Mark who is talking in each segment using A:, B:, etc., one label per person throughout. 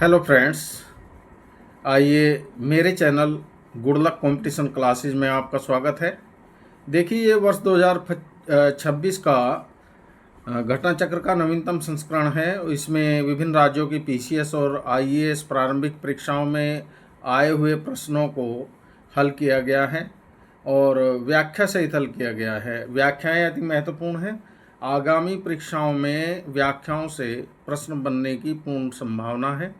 A: Hello friends, आइए मेरे channel good luck competition classes में आपका स्वागत है। देखिए, ये वर्ष 2026 का घटना चक्र का नवीनतम संस्करण है। इसमें विभिन्न राज्यों की पीसीएस और आईएएस प्रारंभिक परीक्षाओं में आए हुए प्रश्नों को हल किया गया है और व्याख्या सहित हल किया गया है। व्याख्याएं अति महत्वपूर्ण हैं। आगामी परीक्षाओं में व्याख्याओं से प्रश्न बनने की पूर्ण संभावना है।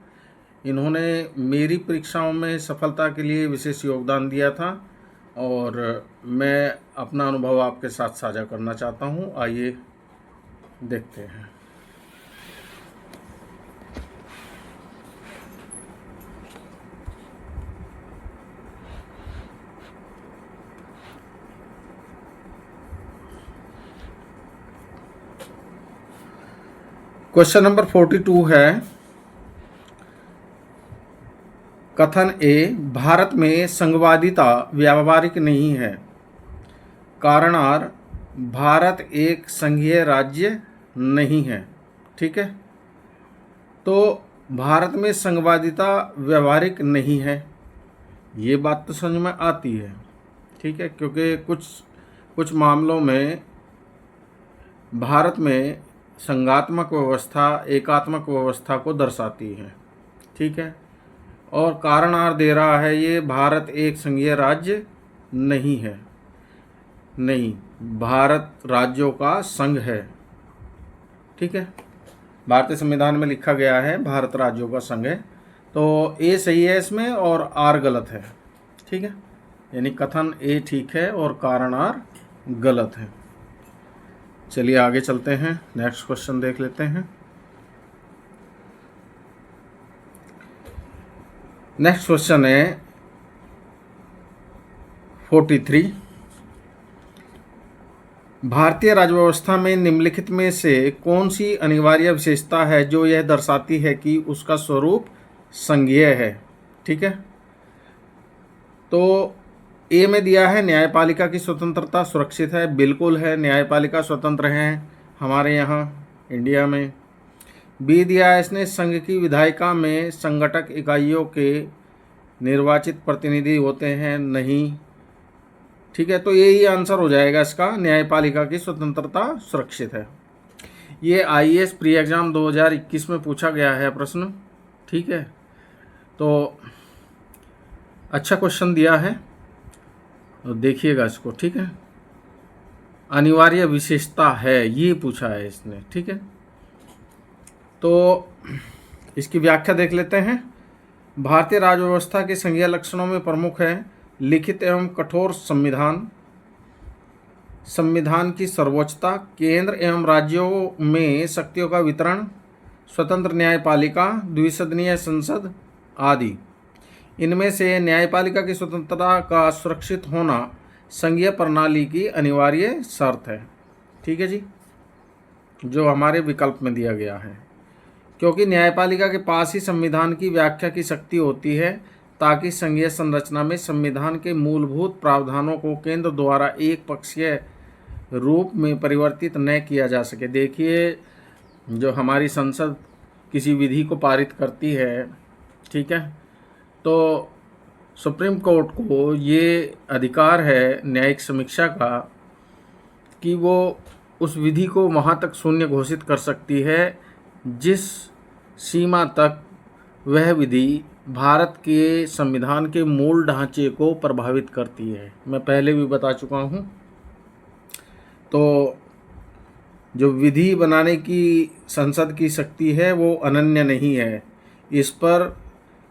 A: इन्होंने मेरी परीक्षाओं में सफलता के लिए विशेष योगदान दिया था और मैं अपना अनुभव आपके साथ साझा करना चाहता हूं। आइए देखते हैं। क्वेश्चन नंबर 42 है। कथन ए, भारत में संघवादिता व्यावहारिक नहीं है। कारण आर, भारत एक संघीय राज्य नहीं है। ठीक है, तो भारत में संघवादिता व्यावहारिक नहीं है, ये बात तो समझ में आती है। ठीक है, क्योंकि कुछ मामलों में भारत में संघात्मक व्यवस्था एकात्मक व्यवस्था को दर्शाती है। ठीक है, और कारण आर दे रहा है ये भारत एक संघीय राज्य नहीं है। नहीं, भारत राज्यों का संघ है। ठीक है, भारतीय संविधान में लिखा गया है भारत राज्यों का संघ है। तो ए सही है इसमें और आर गलत है। ठीक है, यानी कथन ए ठीक है और कारण आर गलत है। चलिए आगे चलते हैं, नेक्स्ट क्वेश्चन देख लेते हैं। नेक्स्ट क्वेश्चन है 43। भारतीय राज्य व्यवस्था में निम्नलिखित में से कौन सी अनिवार्य विशेषता है जो यह दर्शाती है कि उसका स्वरूप संघीय है। ठीक है, तो ए में दिया है न्यायपालिका की स्वतंत्रता सुरक्षित है। बिल्कुल है, न्यायपालिका स्वतंत्र है हमारे यहाँ इंडिया में। बी दिया है इसने संघ की विधायिका में संगठक इकाइयों के निर्वाचित प्रतिनिधि होते हैं। नहीं। ठीक है, तो यही आंसर हो जाएगा इसका, न्यायपालिका की स्वतंत्रता सुरक्षित है। ये आईएएस प्री एग्जाम 2021 में पूछा गया है प्रश्न। ठीक है, तो अच्छा क्वेश्चन दिया है, तो देखिएगा इसको। ठीक है, अनिवार्य विशेषता है ये पूछा है इसने। ठीक है, तो इसकी व्याख्या देख लेते हैं। भारतीय राज्य व्यवस्था के संघीय लक्षणों में प्रमुख है लिखित एवं कठोर संविधान, संविधान की सर्वोच्चता, केंद्र एवं राज्यों में शक्तियों का वितरण, स्वतंत्र न्यायपालिका, द्विसदनीय संसद आदि। इनमें से न्यायपालिका की स्वतंत्रता का सुरक्षित होना संघीय प्रणाली की अनिवार्य शर्त है। ठीक है जी, जो हमारे विकल्प में दिया गया है, क्योंकि न्यायपालिका के पास ही संविधान की व्याख्या की शक्ति होती है ताकि संघीय संरचना में संविधान के मूलभूत प्रावधानों को केंद्र द्वारा एक पक्षीय रूप में परिवर्तित न किया जा सके। देखिए, जो हमारी संसद किसी विधि को पारित करती है, ठीक है, तो सुप्रीम कोर्ट को ये अधिकार है न्यायिक समीक्षा का कि वो उस विधि को वहाँ तक शून्य घोषित कर सकती है जिस सीमा तक वह विधि भारत के संविधान के मूल ढांचे को प्रभावित करती है। मैं पहले भी बता चुका हूँ। तो जो विधि बनाने की संसद की शक्ति है वो अनन्य नहीं है, इस पर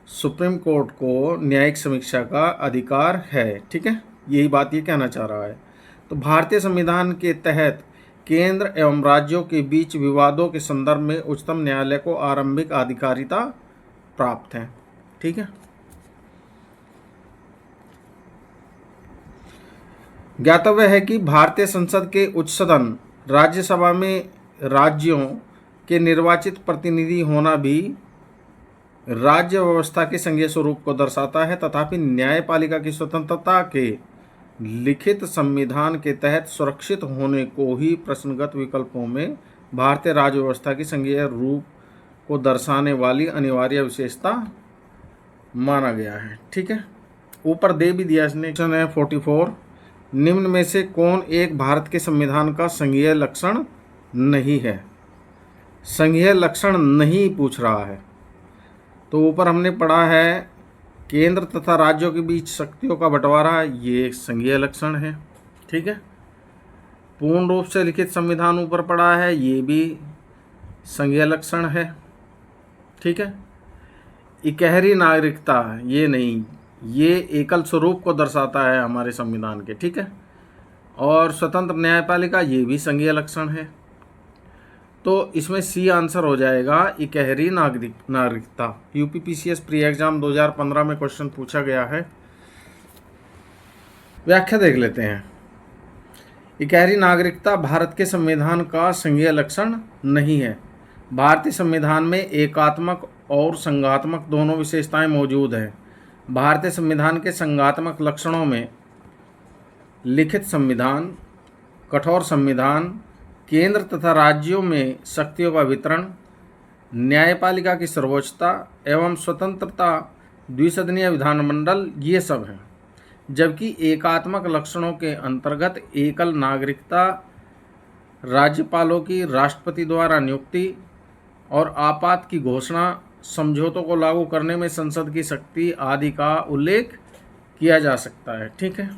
A: सुप्रीम कोर्ट को न्यायिक समीक्षा का अधिकार है। ठीक है, यही बात ये कहना चाह रहा है। तो भारतीय संविधान के तहत केंद्र एवं राज्यों के बीच विवादों के संदर्भ में उच्चतम न्यायालय को आरंभिक अधिकारिता प्राप्त है। ठीक है, ज्ञातव्य है कि भारतीय संसद के उच्च सदन राज्यसभा में राज्यों के निर्वाचित प्रतिनिधि होना भी राज्य व्यवस्था के संघीय स्वरूप को दर्शाता है। तथापि न्यायपालिका की स्वतंत्रता के लिखित संविधान के तहत सुरक्षित होने को ही प्रश्नगत विकल्पों में भारतीय राज्य व्यवस्था की संघीय रूप को दर्शाने वाली अनिवार्य विशेषता माना गया है। ठीक है, ऊपर दे भी दिया इसने। क्वेश्चन है 44, निम्न में से कौन एक भारत के संविधान का संघीय लक्षण नहीं है? संघीय लक्षण नहीं पूछ रहा है। तो ऊपर हमने पढ़ा है केंद्र तथा राज्यों के बीच शक्तियों का बंटवारा, ये संघीय लक्षण है। ठीक है, पूर्ण रूप से लिखित संविधान ऊपर पढ़ा है, ये भी संघीय लक्षण है। ठीक है, इकहरी नागरिकता ये नहीं, ये एकल स्वरूप को दर्शाता है हमारे संविधान के। ठीक है, और स्वतंत्र न्यायपालिका ये भी संघीय लक्षण है। तो इसमें सी आंसर हो जाएगा इकहरी नागरिकता। यूपीपीसीएस प्री एग्जाम 2015 में क्वेश्चन पूछा गया है। व्याख्या देख लेते हैं। इकहरी नागरिकता भारत के संविधान का संघीय लक्षण नहीं है। भारतीय संविधान में एकात्मक और संघात्मक दोनों विशेषताएं मौजूद हैं। भारतीय संविधान के संघात्मक लक्षणों में लिखित संविधान, कठोर संविधान, केंद्र तथा राज्यों में शक्तियों का वितरण, न्यायपालिका की सर्वोच्चता एवं स्वतंत्रता, द्विसदनीय विधानमंडल, ये सब हैं। जबकि एकात्मक लक्षणों के अंतर्गत एकल नागरिकता, राज्यपालों की राष्ट्रपति द्वारा नियुक्ति और आपात की घोषणा, समझौतों को लागू करने में संसद की शक्ति आदि का उल्लेख किया जा सकता है। ठीक है,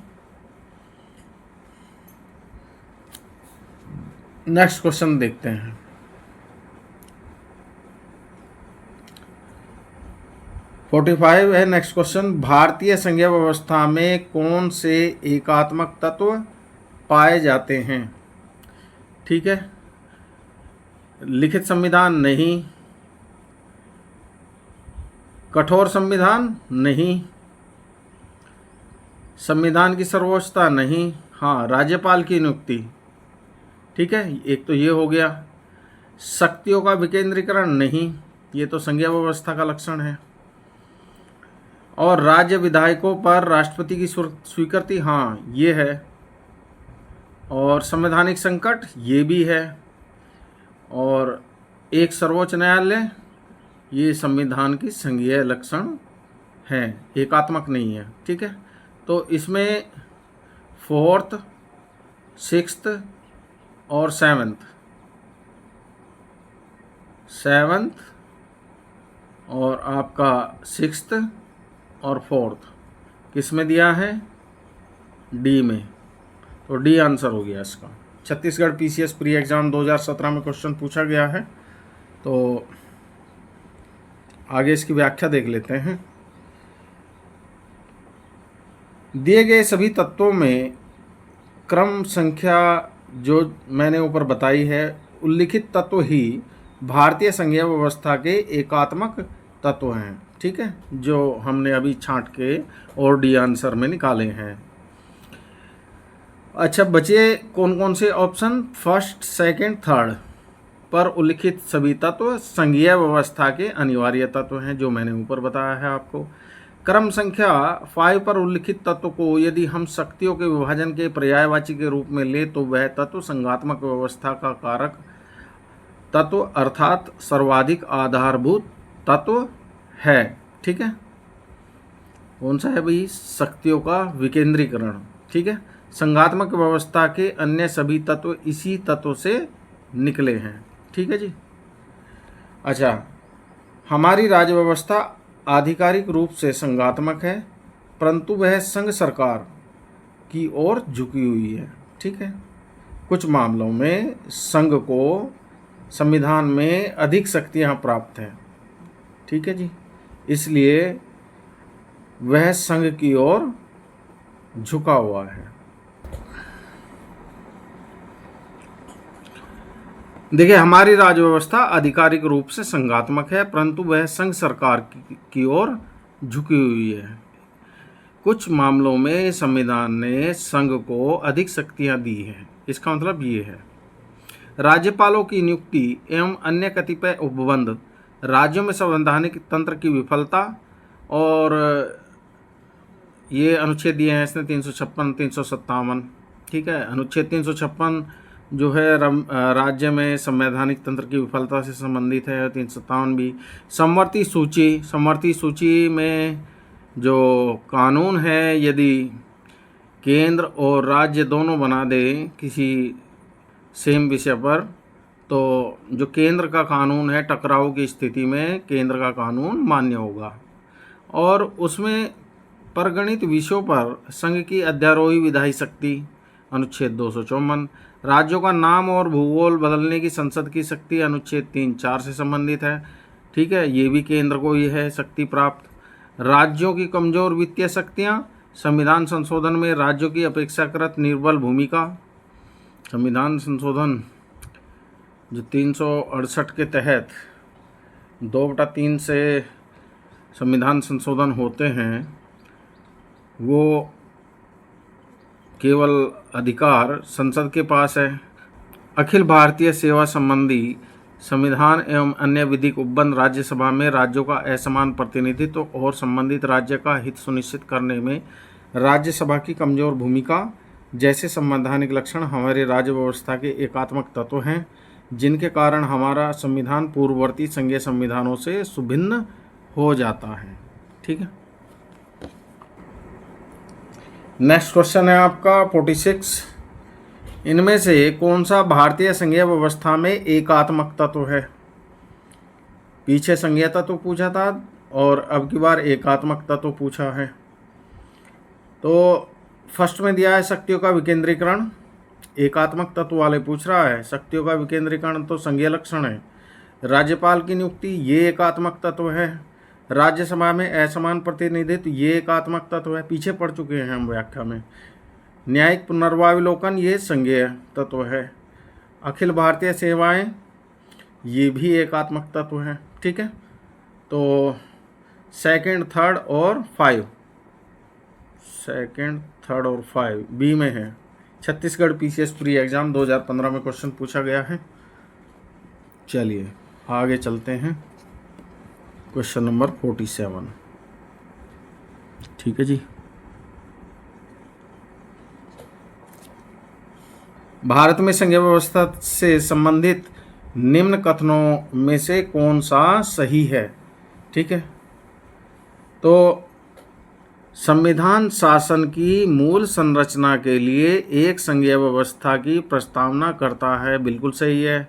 A: नेक्स्ट क्वेश्चन देखते हैं। फोर्टी 45 है नेक्स्ट क्वेश्चन। भारतीय संघीय व्यवस्था में कौन से एकात्मक तत्व पाए जाते हैं? ठीक है, लिखित संविधान नहीं, कठोर संविधान नहीं, संविधान की सर्वोच्चता नहीं, हाँ राज्यपाल की नियुक्ति। ठीक है, एक तो ये हो गया। शक्तियों का विकेंद्रीकरण नहीं, ये तो संघीय व्यवस्था का लक्षण है। और राज्य विधायकों पर राष्ट्रपति की स्वीकृति, हाँ ये है। और संवैधानिक संकट ये भी है। और एक सर्वोच्च न्यायालय, ये संविधान की संघीय लक्षण है, एकात्मक नहीं है। ठीक है, तो इसमें 4th, 6th और 7th और आपका 6th और 4th किस में दिया है? डी में। तो डी आंसर हो गया इसका। छत्तीसगढ़ पीसीएस प्री एग्जाम 2017 में क्वेश्चन पूछा गया है। तो आगे इसकी व्याख्या देख लेते हैं। दिए गए सभी तत्वों में क्रम संख्या जो मैंने ऊपर बताई है, उल्लिखित तत्व ही भारतीय संघीय व्यवस्था के एकात्मक तत्व हैं। ठीक है, जो हमने अभी छांट के और डी आंसर में निकाले हैं। अच्छा, बचे कौन कौन से ऑप्शन? फर्स्ट, सेकंड, थर्ड पर उल्लिखित सभी तत्व संघीय व्यवस्था के अनिवार्य तत्व हैं, जो मैंने ऊपर बताया है आपको। क्रम संख्या 5 पर उल्लिखित तत्व को यदि हम शक्तियों के विभाजन के पर्यायवाची के रूप में ले तो वह तत्व संघात्मक व्यवस्था का कारक तत्व अर्थात सर्वाधिक आधारभूत तत्व है। ठीक है, कौन सा है भाई? शक्तियों का विकेंद्रीकरण। ठीक है, संघात्मक व्यवस्था के अन्य सभी तत्व इसी तत्व से निकले हैं। ठीक है जी। अच्छा, हमारी राज्य व्यवस्था आधिकारिक रूप से संघात्मक है, परंतु वह संघ सरकार की ओर झुकी हुई है। ठीक है, कुछ मामलों में संघ को संविधान में अधिक शक्तियां प्राप्त हैं। ठीक है जी, इसलिए वह संघ की ओर झुका हुआ है। देखिए, हमारी राज्य व्यवस्था आधिकारिक रूप से संघात्मक है, परंतु वह संघ सरकार की ओर झुकी हुई है। कुछ मामलों में संविधान ने संघ को अधिक शक्तियां दी हैं। इसका मतलब ये है, राज्यपालों की नियुक्ति एवं अन्य कतिपय उपबंध, राज्यों में संवैधानिक तंत्र की विफलता, और ये अनुच्छेद दिए हैं इसने 356, 357। ठीक है, अनुच्छेद 356 जो है राज्य में संवैधानिक तंत्र की विफलता से संबंधित है। 357 भी समवर्ती सूची में जो कानून है यदि केंद्र और राज्य दोनों बना दे किसी सेम विषय पर, तो जो केंद्र का कानून है टकराव की स्थिति में केंद्र का कानून मान्य होगा। और उसमें परगणित विषयों पर संघ की अध्यारोही विधायी शक्ति, अनुच्छेद 254। राज्यों का नाम और भूगोल बदलने की संसद की शक्ति, अनुच्छेद 3-4 से संबंधित है। ठीक है, ये भी केंद्र को ही है शक्ति प्राप्त। राज्यों की कमजोर वित्तीय शक्तियाँ, संविधान संशोधन में राज्यों की अपेक्षाकृत निर्बल भूमिका। संविधान संशोधन जो 368 के तहत 2/3 से संविधान संशोधन होते हैं, वो केवल अधिकार संसद के पास है। अखिल भारतीय सेवा संबंधी संविधान एवं अन्य विधिक उपबंध राज्यसभा में राज्यों का असमान प्रतिनिधित्व और संबंधित राज्य का हित सुनिश्चित करने में राज्यसभा की कमजोर भूमिका जैसे संवैधानिक लक्षण हमारी राज्य व्यवस्था के एकात्मक तत्व हैं, जिनके कारण हमारा संविधान पूर्ववर्ती संघीय संविधानों से सुभिन्न हो जाता है। ठीक है, नेक्स्ट क्वेश्चन है आपका 46। इनमें से कौन सा भारतीय संघीय व्यवस्था में एकात्मक तत्व है? पीछे संघीय तत्व पूछा था और अब की बार एकात्मक तत्व पूछा है। तो फर्स्ट में दिया है शक्तियों का विकेंद्रीकरण, एकात्मक तत्व वाले पूछ रहा है। शक्तियों का विकेंद्रीकरण तो संघीय लक्षण है। राज्यपाल की नियुक्ति, ये एकात्मक तत्व है। राज्यसभा में असमान प्रतिनिधित्व, ये एकात्मक तत्व है, पीछे पढ़ चुके हैं हम व्याख्या में। न्यायिक पुनर्वावलोकन, ये संघीय तत्व है। अखिल भारतीय सेवाएं, ये भी एकात्मक तत्व है। ठीक है, तो सेकंड, थर्ड और फाइव बी में है। छत्तीसगढ़ पीसीएस प्री एग्जाम 2015 में क्वेश्चन पूछा गया है। चलिए आगे चलते हैं, क्वेश्चन नंबर 47। ठीक है जी, भारत में संघीय व्यवस्था से संबंधित निम्न कथनों में से कौन सा सही है? ठीक है, तो संविधान शासन की मूल संरचना के लिए एक संघीय व्यवस्था की प्रस्तावना करता है, बिल्कुल सही है।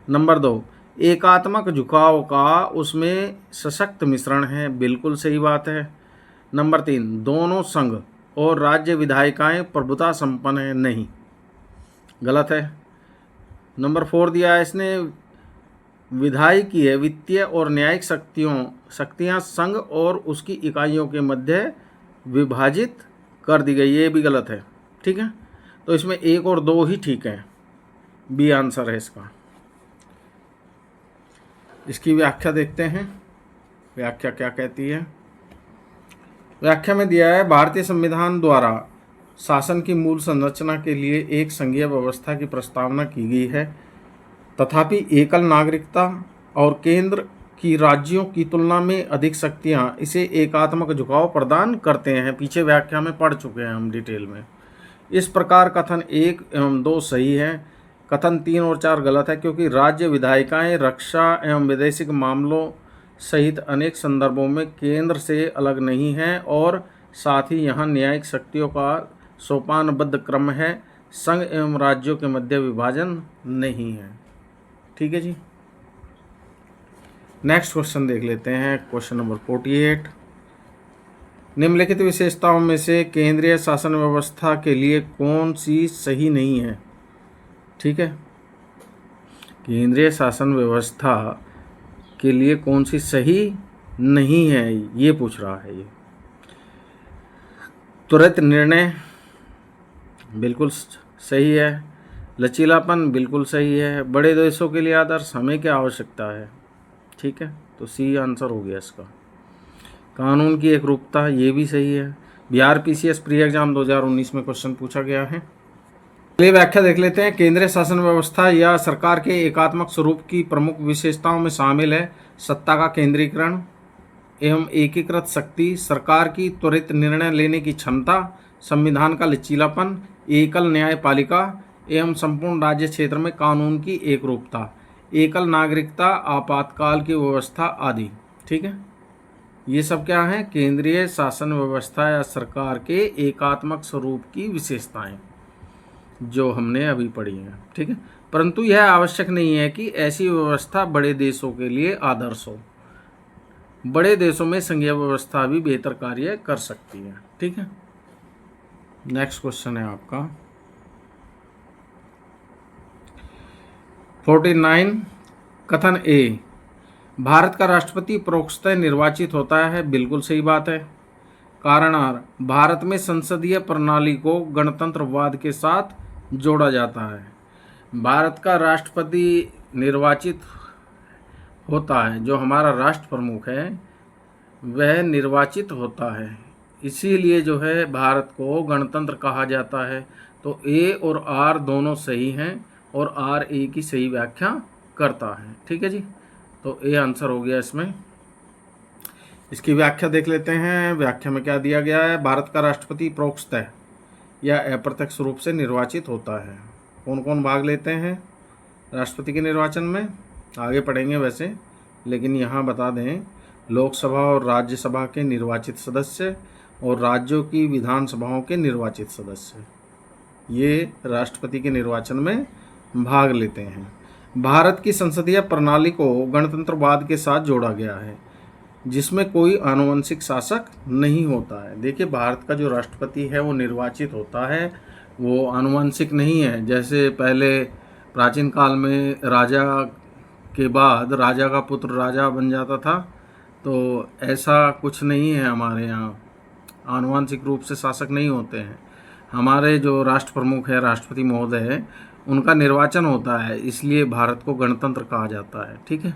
A: नंबर 2, एकात्मक झुकाव का उसमें सशक्त मिश्रण है, बिल्कुल सही बात है। नंबर 3, दोनों संघ और राज्य विधायिकाएं प्रभुता संपन्न है, नहीं, गलत है। नंबर 4 दिया है इसने, विधायिकीय, वित्तीय और न्यायिक शक्तियां संघ और उसकी इकाइयों के मध्य विभाजित कर दी गई, ये भी गलत है। ठीक है, तो इसमें 1 और 2 ही ठीक है, बी आंसर है इसका। इसकी व्याख्या देखते हैं, व्याख्या क्या कहती है। व्याख्या में दिया है, भारतीय संविधान द्वारा शासन की मूल संरचना के लिए एक संघीय व्यवस्था की प्रस्तावना की गई है, तथापि एकल नागरिकता और केंद्र की राज्यों की तुलना में अधिक शक्तियां इसे एकात्मक झुकाव प्रदान करते हैं। पीछे व्याख्या में पढ़ चुके हैं हम डिटेल में। इस प्रकार कथन 1 एवं 2 सही है, कथन 3 और 4 गलत है, क्योंकि राज्य विधायिकाएं रक्षा एवं वैदेशिक मामलों सहित अनेक संदर्भों में केंद्र से अलग नहीं हैं और साथ ही यहाँ न्यायिक शक्तियों का सोपानबद्ध क्रम है, संघ एवं राज्यों के मध्य विभाजन नहीं है। ठीक है जी, नेक्स्ट क्वेश्चन देख लेते हैं, क्वेश्चन नंबर 48। निम्नलिखित विशेषताओं में से केंद्रीय शासन व्यवस्था के लिए कौन सी सही नहीं है? ठीक है, केंद्रीय शासन व्यवस्था के लिए कौन सी सही नहीं है, ये पूछ रहा है। ये त्वरित निर्णय बिल्कुल सही है, लचीलापन बिल्कुल सही है, बड़े देशों के लिए आदर्श, हमें क्या आवश्यकता है। ठीक है, तो सी आंसर हो गया इसका। कानून की एकरूपता, ये भी सही है। बिहार पीसीएस प्री एग्जाम 2019 में क्वेश्चन पूछा गया है। चलिए व्याख्या देख लेते हैं। केंद्रीय शासन व्यवस्था या सरकार के एकात्मक स्वरूप की प्रमुख विशेषताओं में शामिल है सत्ता का केंद्रीकरण एवं एकीकृत शक्ति, सरकार की त्वरित निर्णय लेने की क्षमता, संविधान का लचीलापन, एकल न्यायपालिका, एवं संपूर्ण राज्य क्षेत्र में कानून की एकरूपता, एकल नागरिकता, आपातकाल की व्यवस्था आदि। ठीक है, ये सब क्या है? केंद्रीय शासन व्यवस्था या सरकार के एकात्मक स्वरूप की विशेषताएं जो हमने अभी पढ़ी हैं। ठीक है, परंतु यह आवश्यक नहीं है कि ऐसी व्यवस्था बड़े देशों के लिए आदर्श हो। बड़े देशों में संघीय व्यवस्था भी बेहतर कार्य कर सकती है। ठीक है, नेक्स्ट क्वेश्चन है आपका 49। कथन ए, भारत का राष्ट्रपति परोक्षतः निर्वाचित होता है। बिल्कुल सही बात है। कारण आर, भारत में संसदीय प्रणाली को गणतंत्रवाद के साथ जोड़ा जाता है। भारत का राष्ट्रपति निर्वाचित होता है, जो हमारा राष्ट्र प्रमुख है वह निर्वाचित होता है, इसीलिए जो है भारत को गणतंत्र कहा जाता है। तो ए और आर दोनों सही हैं और आर ए की सही व्याख्या करता है। ठीक है जी, तो ए आंसर हो गया इसमें। इसकी व्याख्या देख लेते हैं। व्याख्या में क्या दिया गया है? भारत का राष्ट्रपति परोक्षतः या अप्रत्यक्ष रूप से निर्वाचित होता है। कौन कौन भाग लेते हैं राष्ट्रपति के निर्वाचन में? आगे पढ़ेंगे वैसे, लेकिन यहाँ बता दें, लोकसभा और राज्यसभा के निर्वाचित सदस्य और राज्यों की विधानसभाओं के निर्वाचित सदस्य, ये राष्ट्रपति के निर्वाचन में भाग लेते हैं। भारत की संसदीय प्रणाली को गणतंत्रवाद के साथ जोड़ा गया है, जिसमें कोई आनुवंशिक शासक नहीं होता है। देखिए, भारत का जो राष्ट्रपति है वो निर्वाचित होता है, वो आनुवंशिक नहीं है। जैसे पहले प्राचीन काल में राजा के बाद राजा का पुत्र राजा बन जाता था, तो ऐसा कुछ नहीं है हमारे यहाँ। आनुवंशिक रूप से शासक नहीं होते हैं। हमारे जो राष्ट्र प्रमुख है, राष्ट्रपति महोदय है, उनका निर्वाचन होता है, इसलिए भारत को गणतंत्र कहा जाता है। ठीक है,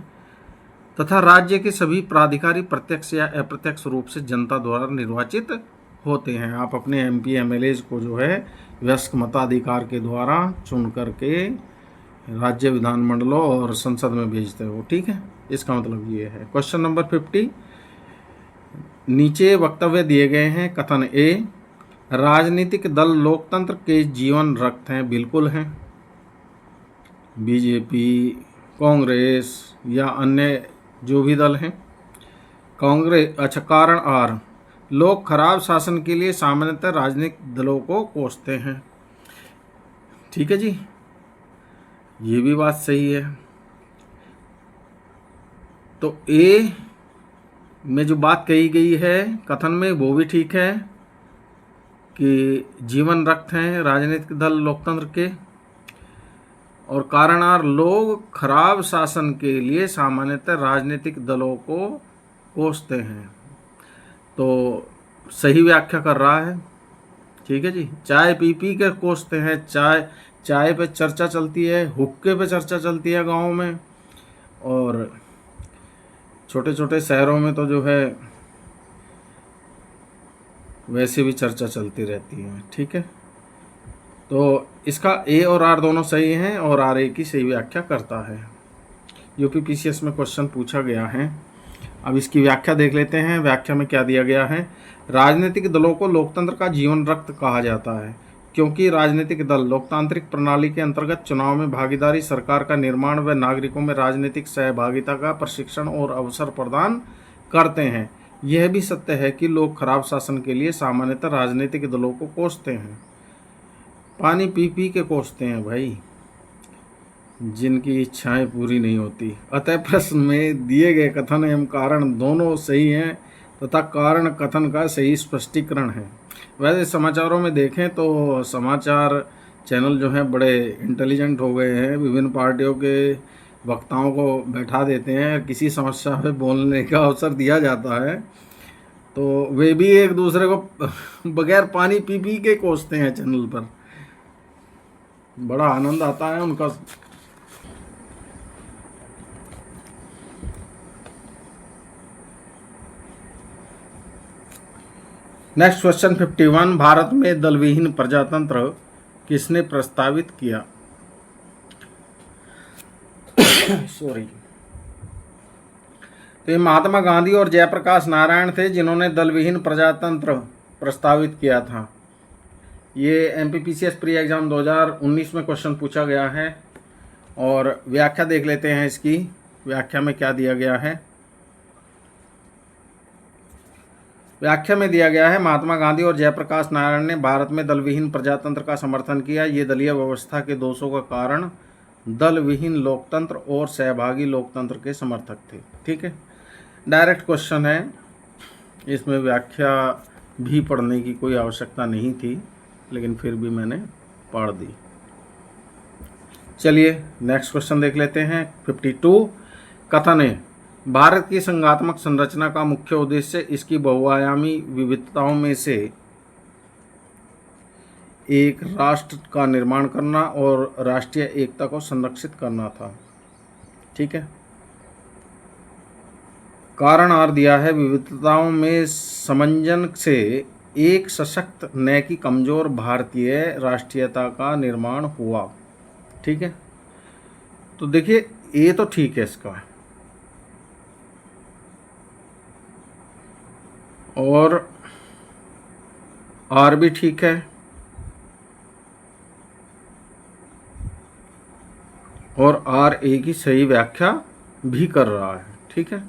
A: तथा राज्य के सभी प्राधिकारी प्रत्यक्ष या अप्रत्यक्ष रूप से जनता द्वारा निर्वाचित होते हैं। आप अपने एमपी एमएलएज को जो है वयस्क मताधिकार के द्वारा चुन करके राज्य विधानमंडलों और संसद में भेजते हो। ठीक है, इसका मतलब ये है। क्वेश्चन नंबर 50, नीचे वक्तव्य दिए गए हैं। कथन ए, राजनीतिक दल लोकतंत्र के जीवन रक्त हैं। बिल्कुल हैं। बीजेपी, कांग्रेस या अन्य जो भी दल हैं। कांग्रेस, अच्छा, कारण आर, लोग खराब शासन के लिए सामान्यतः राजनीतिक दलों को कोसते हैं। ठीक है जी, ये भी बात सही है। तो ए में जो बात कही गई है कथन में, वो भी ठीक है कि जीवन रक्त हैं राजनीतिक दल लोकतंत्र के। और कारण आर, लोग खराब शासन के लिए सामान्यतः राजनीतिक दलों को कोसते हैं। तो सही व्याख्या कर रहा है। ठीक है जी, चाय पी पी के कोसते हैं। चाय पे चर्चा चलती है, हुक्के पे चर्चा चलती है गाँव में, और छोटे छोटे शहरों में तो जो है वैसे भी चर्चा चलती रहती है। ठीक है, तो इसका ए और आर दोनों सही हैं और आर ए की सही व्याख्या करता है। यूपीपीसीएस में क्वेश्चन पूछा गया है। अब इसकी व्याख्या देख लेते हैं। व्याख्या में क्या दिया गया है? राजनीतिक दलों को लोकतंत्र का जीवन रक्त कहा जाता है क्योंकि राजनीतिक दल लोकतांत्रिक प्रणाली के अंतर्गत चुनाव में भागीदारी, सरकार का निर्माण व नागरिकों में राजनीतिक सहभागिता का प्रशिक्षण और अवसर प्रदान करते हैं। यह भी सत्य है कि लोग खराब शासन के लिए सामान्यतः राजनीतिक दलों को कोसते हैं। पानी पी पी के कोसते हैं भाई, जिनकी इच्छाएं पूरी नहीं होती। अतः प्रश्न में दिए गए कथन एवं कारण दोनों सही हैं तथा कारण कथन का सही स्पष्टीकरण है। वैसे समाचारों में देखें तो समाचार चैनल जो हैं बड़े इंटेलिजेंट हो गए हैं, विभिन्न पार्टियों के वक्ताओं को बैठा देते हैं, किसी समस्या पे बोलने का अवसर दिया जाता है तो वे भी एक दूसरे को बगैर पानी पी पी के कोसते हैं चैनल पर। बड़ा आनंद आता है उनका। नेक्स्ट क्वेश्चन 51, भारत में दलविहीन प्रजातंत्र किसने प्रस्तावित किया? सॉरी, तो ये महात्मा गांधी और जयप्रकाश नारायण थे जिन्होंने दलविहीन प्रजातंत्र प्रस्तावित किया था। ये एमपीपीसीएस प्री एग्ज़ाम 2019 में क्वेश्चन पूछा गया है। और व्याख्या देख लेते हैं इसकी। व्याख्या में क्या दिया गया है। व्याख्या में दिया गया है, महात्मा गांधी और जयप्रकाश नारायण ने भारत में दलविहीन प्रजातंत्र का समर्थन किया। ये दलीय व्यवस्था के दोषों का कारण दल विहीन लोकतंत्र और सहभागी लोकतंत्र के समर्थक थे। ठीक है, डायरेक्ट क्वेश्चन है, इसमें व्याख्या भी पढ़ने की कोई आवश्यकता नहीं थी, लेकिन फिर भी मैंने पढ़ दी। चलिए नेक्स्ट क्वेश्चन देख लेते हैं। 52 कथन है, भारत की संघात्मक संरचना का मुख्य उद्देश्य इसकी बहुआयामी विविधताओं में से एक राष्ट्र का निर्माण करना और राष्ट्रीय एकता को संरक्षित करना था। ठीक है, कारण आर दिया है, विविधताओं में समंजन से एक सशक्त न कि कमजोर भारतीय राष्ट्रीयता का निर्माण हुआ। ठीक है, तो देखिए ये तो ठीक है इसका, और आर भी ठीक है, और आर ए की सही व्याख्या भी कर रहा है। ठीक है,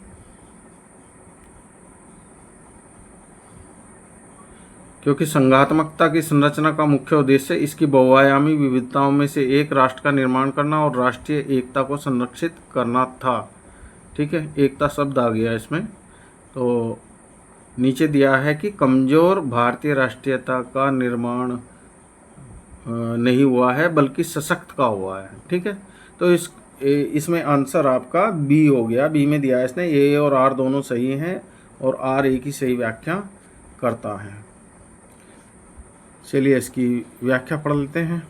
A: क्योंकि संघात्मकता की संरचना का मुख्य उद्देश्य इसकी बहुआयामी विविधताओं में से एक राष्ट्र का निर्माण करना और राष्ट्रीय एकता को संरक्षित करना था। ठीक है, एकता शब्द आ गया इसमें। तो नीचे दिया है कि कमजोर भारतीय राष्ट्रीयता का निर्माण नहीं हुआ है, बल्कि सशक्त का हुआ है। ठीक है, तो इसमें आंसर आपका बी हो गया। बी में दिया है इसने, ए और आर दोनों सही हैं और आर ए की सही व्याख्या करता है। चलिए इसकी व्याख्या पढ़ लेते हैं।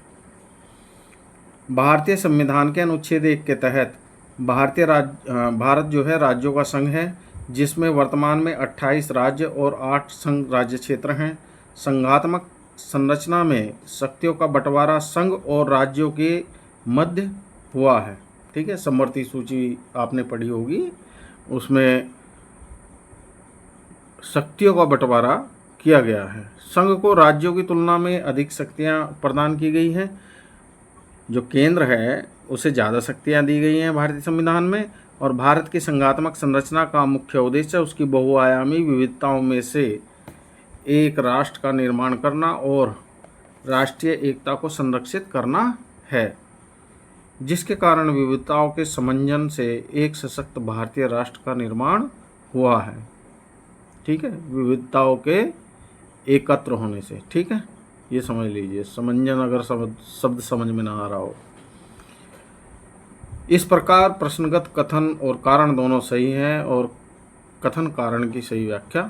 A: भारतीय संविधान के अनुच्छेद 1 के तहत भारत जो है राज्यों का संघ है, जिसमें वर्तमान में 28 राज्य और 8 संघ राज्य क्षेत्र हैं। संघात्मक संरचना में शक्तियों का बंटवारा संघ और राज्यों के मध्य हुआ है। ठीक है, समवर्ती सूची आपने पढ़ी होगी, उसमें शक्तियों का बंटवारा किया गया है। संघ को राज्यों की तुलना में अधिक शक्तियां प्रदान की गई हैं। जो केंद्र है उसे ज़्यादा शक्तियां दी गई हैं भारतीय संविधान में। और भारत की संघात्मक संरचना का मुख्य उद्देश्य उसकी बहुआयामी विविधताओं में से एक राष्ट्र का निर्माण करना और राष्ट्रीय एकता को संरक्षित करना है, जिसके कारण विविधताओं के समंजन से एक सशक्त भारतीय राष्ट्र का निर्माण हुआ है। ठीक है, विविधताओं के एकत्र होने से। ठीक है, ये समझ लीजिए, समंजन अगर शब्द समझ में ना आ रहा हो। इस प्रकार प्रश्नगत कथन और कारण दोनों सही हैं और कथन कारण की सही व्याख्या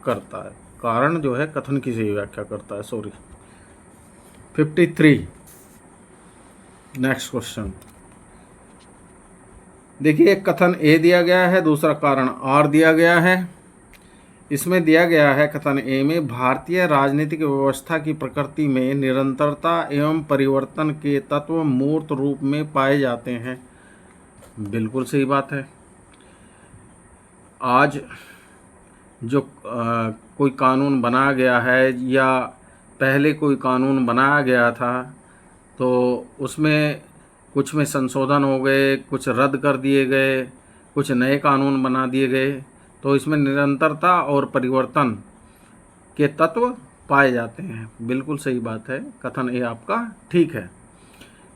A: करता है। कारण जो है कथन की सही व्याख्या करता है। सॉरी। 53 नेक्स्ट क्वेश्चन देखिए, एक कथन ए दिया गया है, दूसरा कारण आर दिया गया है। इसमें दिया गया है कथन ए में, भारतीय राजनीतिक व्यवस्था की प्रकृति में निरंतरता एवं परिवर्तन के तत्व मूर्त रूप में पाए जाते हैं। बिल्कुल सही बात है। आज जो कोई कानून बनाया गया है या पहले कोई कानून बनाया गया था, तो उसमें कुछ में संशोधन हो गए, कुछ रद्द कर दिए गए, कुछ नए कानून बना दिए गए। तो इसमें निरंतरता और परिवर्तन के तत्व पाए जाते हैं। बिल्कुल सही बात है, कथन ये आपका ठीक है।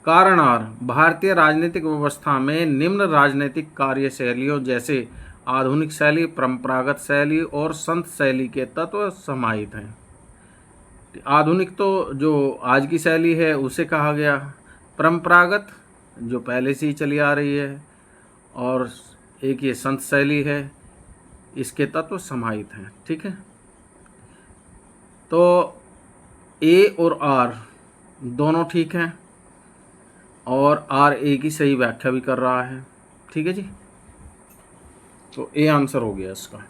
A: कारण आर, भारतीय राजनीतिक व्यवस्था में निम्न राजनीतिक कार्यशैलियों जैसे आधुनिक शैली, परंपरागत शैली और संत शैली के तत्व समाहित हैं। आधुनिक तो जो आज की शैली है उसे कहा गया, परंपरागत जो पहले से ही चली आ रही है, और एक ये संत शैली है, इसके तत्व समाहित हैं। ठीक है, तो ए और आर दोनों ठीक हैं और आर ए की सही व्याख्या भी कर रहा है। ठीक है जी, तो ए आंसर हो गया इसका।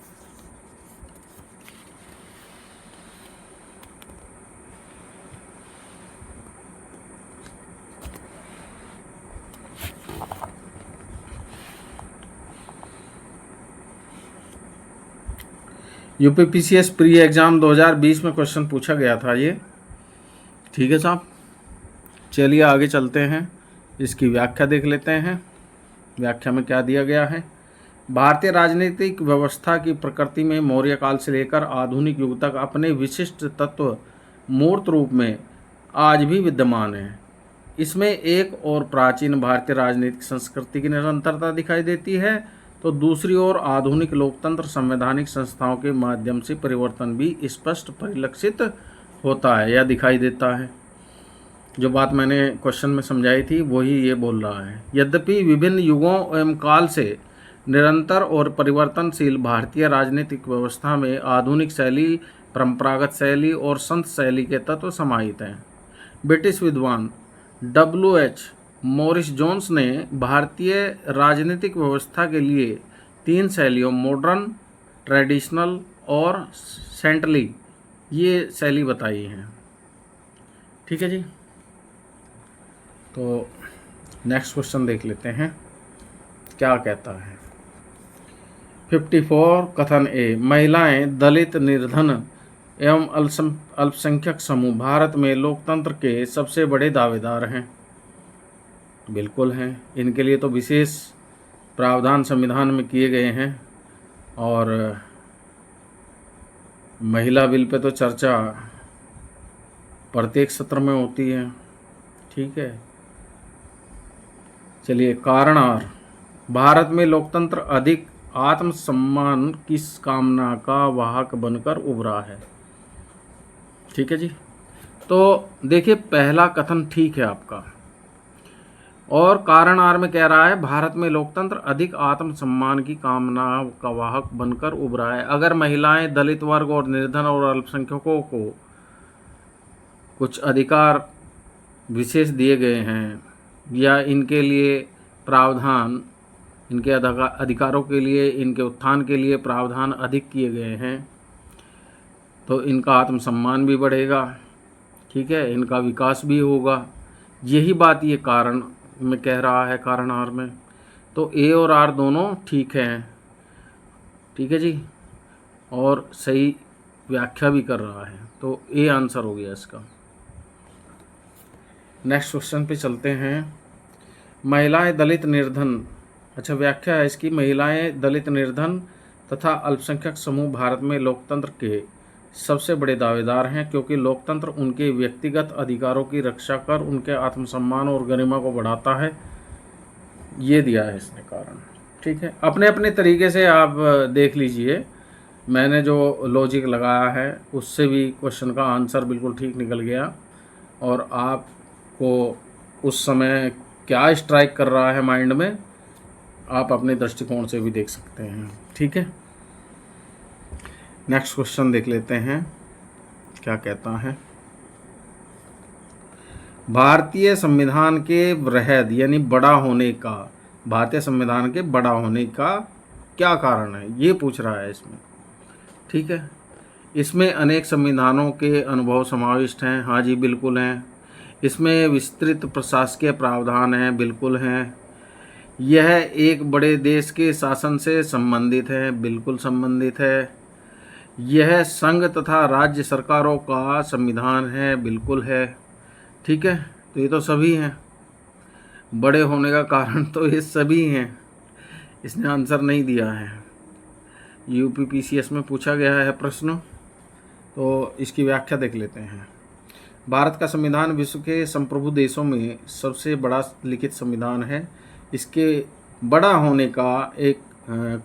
A: यूपीपीसीएस प्री एग्जाम 2020 में क्वेश्चन पूछा गया था ये, ठीक है साहब, चलिए आगे चलते हैं, इसकी व्याख्या देख लेते हैं। व्याख्या में क्या दिया गया है। भारतीय राजनीतिक व्यवस्था की प्रकृति में मौर्य काल से लेकर आधुनिक युग तक अपने विशिष्ट तत्व मूर्त रूप में आज भी विद्यमान है। इसमें एक और प्राचीन भारतीय राजनीतिक संस्कृति की निरंतरता दिखाई देती है, तो दूसरी ओर आधुनिक लोकतंत्र संवैधानिक संस्थाओं के माध्यम से परिवर्तन भी स्पष्ट परिलक्षित होता है या दिखाई देता है। जो बात मैंने क्वेश्चन में समझाई थी वही ये बोल रहा है। यद्यपि विभिन्न युगों एवं काल से निरंतर और परिवर्तनशील भारतीय राजनीतिक व्यवस्था में आधुनिक शैली, परंपरागत शैली और संत शैली के तत्व समाहित हैं। ब्रिटिश विद्वान WH मॉरिस जोन्स ने भारतीय राजनीतिक व्यवस्था के लिए 3 शैलियों मॉडर्न, ट्रेडिशनल और सेंटली ये शैली बताई हैं। ठीक है जी, तो नेक्स्ट क्वेश्चन देख लेते हैं क्या कहता है। 54 कथन ए, महिलाएं, दलित, निर्धन एवं अल्पसंख्यक समूह भारत में लोकतंत्र के सबसे बड़े दावेदार हैं। बिल्कुल हैं, इनके लिए तो विशेष प्रावधान संविधान में किए गए हैं और महिला बिल पे तो चर्चा प्रत्येक सत्र में होती है। ठीक है, चलिए कारण आर, भारत में लोकतंत्र अधिक आत्मसम्मान की कामना का वाहक बनकर उभरा है। ठीक है जी, तो देखिए पहला कथन ठीक है आपका, और कारण आर में कह रहा है भारत में लोकतंत्र अधिक आत्मसम्मान की कामना का वाहक बनकर उभरा है। अगर महिलाएं, दलित वर्ग और निर्धन और अल्पसंख्यकों को कुछ अधिकार विशेष दिए गए हैं या इनके लिए प्रावधान, इनके अधिकारों के लिए, इनके उत्थान के लिए प्रावधान अधिक किए गए हैं, तो इनका आत्मसम्मान भी बढ़ेगा। ठीक है, इनका विकास भी होगा। यही बात ये कारण में कह रहा है, कारण आर में। तो ए और आर दोनों ठीक हैं। ठीक है जी, और सही व्याख्या भी कर रहा है, तो ए आंसर हो गया इसका। नेक्स्ट क्वेश्चन पे चलते हैं। महिलाएं, दलित, निर्धन, अच्छा व्याख्या है इसकी। महिलाएं, दलित, निर्धन तथा अल्पसंख्यक समूह भारत में लोकतंत्र के सबसे बड़े दावेदार हैं, क्योंकि लोकतंत्र उनके व्यक्तिगत अधिकारों की रक्षा कर उनके आत्मसम्मान और गरिमा को बढ़ाता है। ये दिया है इसने कारण। ठीक है, अपने अपने तरीके से आप देख लीजिए, मैंने जो लॉजिक लगाया है उससे भी क्वेश्चन का आंसर बिल्कुल ठीक निकल गया, और आपको उस समय क्या स्ट्राइक कर रहा है माइंड में, आप अपने दृष्टिकोण से भी देख सकते हैं। ठीक है, नेक्स्ट क्वेश्चन देख लेते हैं क्या कहता है। भारतीय संविधान के वृहद यानी बड़ा होने का, भारतीय संविधान के बड़ा होने का क्या कारण है, ये पूछ रहा है इसमें। ठीक है, इसमें अनेक संविधानों के अनुभव समाविष्ट हैं। हाँ जी, बिल्कुल हैं। इसमें विस्तृत प्रशासकीय प्रावधान हैं, बिल्कुल हैं। यह एक बड़े देश के शासन से संबंधित है, बिल्कुल संबंधित है। यह संघ तथा राज्य सरकारों का संविधान है, बिल्कुल है। ठीक है, तो ये तो सभी हैं। बड़े होने का कारण तो ये सभी हैं, इसने आंसर नहीं दिया है। UPPCS में पूछा गया है प्रश्न, तो इसकी व्याख्या देख लेते हैं। भारत का संविधान विश्व के संप्रभु देशों में सबसे बड़ा लिखित संविधान है। इसके बड़ा होने का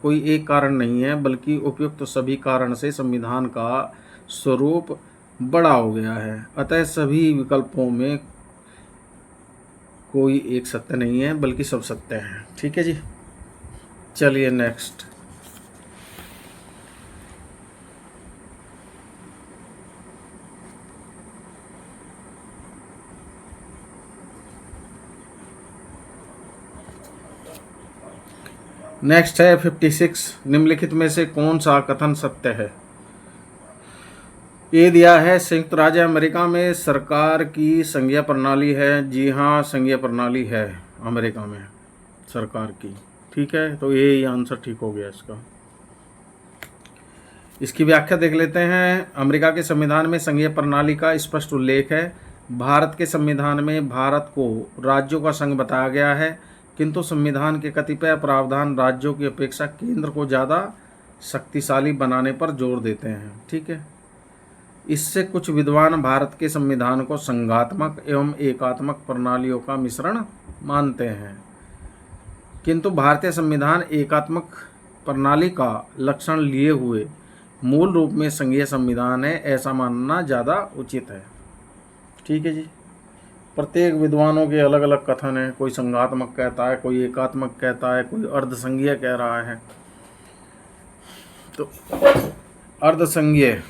A: कोई एक कारण नहीं है, बल्कि उपयुक्त सभी कारण से संविधान का स्वरूप बड़ा हो गया है। अतः सभी विकल्पों में कोई एक सत्य नहीं है, बल्कि सब सत्य हैं। ठीक है जी, चलिए नेक्स्ट। नेक्स्ट है 56, निम्नलिखित में से कौन सा कथन सत्य है। ये दिया है संयुक्त राज्य अमेरिका में सरकार की संघीय प्रणाली है। जी हाँ, संघीय प्रणाली है अमेरिका में सरकार की। ठीक है, तो ये आंसर ठीक हो गया इसका। इसकी व्याख्या देख लेते हैं। अमेरिका के संविधान में संघीय प्रणाली का स्पष्ट उल्लेख है। भारत के संविधान में भारत को राज्यों का संघ बताया गया है, किंतु संविधान के कतिपय प्रावधान राज्यों की अपेक्षा केंद्र को ज़्यादा शक्तिशाली बनाने पर जोर देते हैं। ठीक है, इससे कुछ विद्वान भारत के संविधान को संघात्मक एवं एकात्मक प्रणालियों का मिश्रण मानते हैं, किंतु भारतीय संविधान एकात्मक प्रणाली का लक्षण लिए हुए मूल रूप में संघीय संविधान है, ऐसा मानना ज़्यादा उचित है। ठीक है जी, प्रत्येक विद्वानों के अलग अलग कथन हैं, कोई संघात्मक कहता है, कोई एकात्मक कहता है, कोई अर्धसंघीय कह रहा है। तो अर्धसंघीय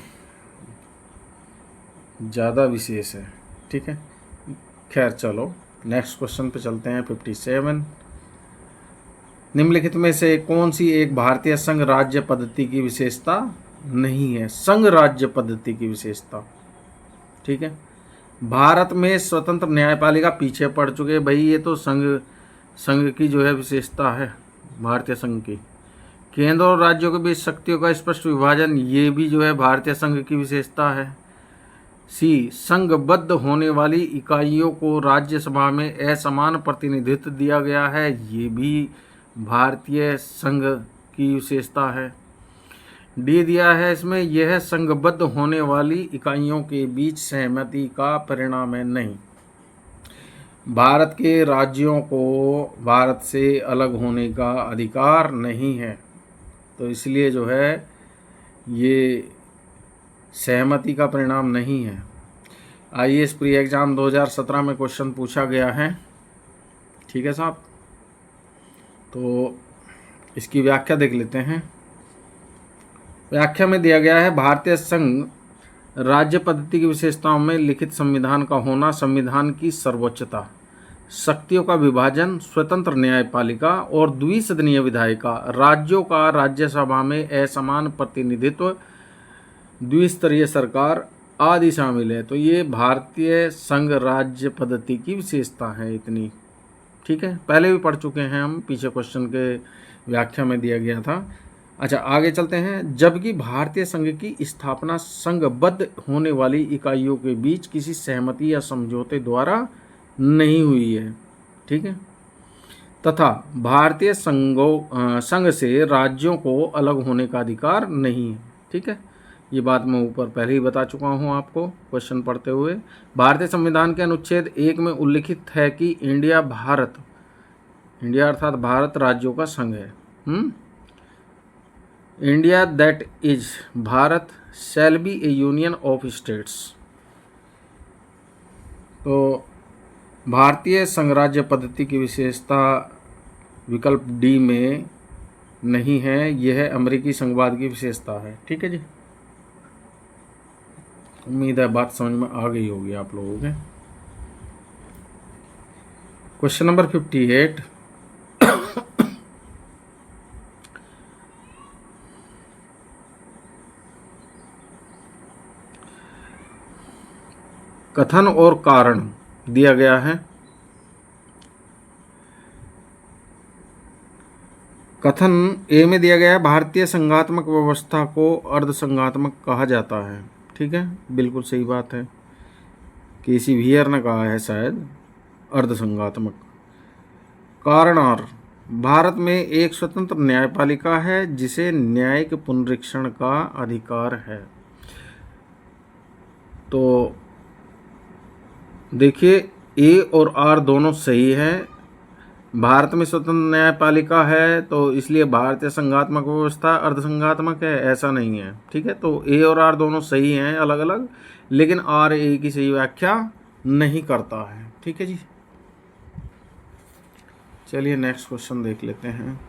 A: ज़्यादा विशेष है। ठीक है, खैर चलो नेक्स्ट क्वेश्चन पे चलते हैं। 57, निम्नलिखित में से कौन सी एक भारतीय संघ राज्य पद्धति की विशेषता नहीं है? संघ राज्य पद्धति की विशेषता। ठीक है, भारत में स्वतंत्र न्यायपालिका पीछे पड़ चुके भाई, ये तो संघ की जो है विशेषता है भारतीय संघ की। केंद्र और राज्यों के बीच शक्तियों का स्पष्ट विभाजन, ये भी जो है भारतीय संघ की विशेषता है। सी, संघबद्ध होने वाली इकाइयों को राज्यसभा में असमान प्रतिनिधित्व दिया गया है, ये भी भारतीय संघ की विशेषता है। डी दिया है इसमें, यह संघबद्ध होने वाली इकाइयों के बीच सहमति का परिणाम है। नहीं, भारत के राज्यों को भारत से अलग होने का अधिकार नहीं है, तो इसलिए जो है ये सहमति का परिणाम नहीं है। IAS प्री एग्ज़ाम 2017 में क्वेश्चन पूछा गया है। ठीक है साहब, तो इसकी व्याख्या देख लेते हैं। व्याख्या में दिया गया है, भारतीय संघ राज्य पद्धति की विशेषताओं में लिखित संविधान का होना, संविधान की सर्वोच्चता, शक्तियों का विभाजन, स्वतंत्र न्यायपालिका और द्विसदनीय विधायिका, राज्यों का राज्यसभा में असमान प्रतिनिधित्व, द्विस्तरीय सरकार आदि शामिल है। तो ये भारतीय संघ राज्य पद्धति की विशेषता है इतनी। ठीक है, पहले भी पढ़ चुके हैं हम, पीछे क्वेश्चन के व्याख्या में दिया गया था। अच्छा, आगे चलते हैं। जबकि भारतीय संघ की स्थापना संघबद्ध होने वाली इकाइयों के बीच किसी सहमति या समझौते द्वारा नहीं हुई है। ठीक है, तथा भारतीय संघ से राज्यों को अलग होने का अधिकार नहीं है। ठीक है, ये बात मैं ऊपर पहले ही बता चुका हूँ आपको क्वेश्चन पढ़ते हुए। भारतीय संविधान के अनुच्छेद 1 में उल्लिखित है कि इंडिया अर्थात भारत राज्यों का संघ है। India that is Bharat shall be A union of states. तो भारतीय संघराज्य पद्धति की विशेषता विकल्प डी में नहीं है, यह अमेरिकी संघवाद की विशेषता है। ठीक है जी, उम्मीद है बात समझ में आ गई होगी आप लोगों के। क्वेश्चन नंबर 58, कथन और कारण दिया गया है। कथन ए में दिया गया है, भारतीय संघात्मक व्यवस्था को अर्धसंघात्मक कहा जाता है। ठीक है, बिल्कुल सही बात है, केसी वियर ने कहा है शायद अर्धसंघात्मक। कारण और, भारत में एक स्वतंत्र न्यायपालिका है जिसे न्यायिक पुनरीक्षण का अधिकार है। तो देखिए, ए और आर दोनों सही हैं। भारत में स्वतंत्र न्यायपालिका है तो इसलिए भारतीय संघात्मक व्यवस्था अर्धसंघात्मक है, ऐसा नहीं है। ठीक है, तो ए और आर दोनों सही हैं अलग अलग, लेकिन आर ए की सही व्याख्या नहीं करता है। ठीक है जी, चलिए नेक्स्ट क्वेश्चन देख लेते हैं।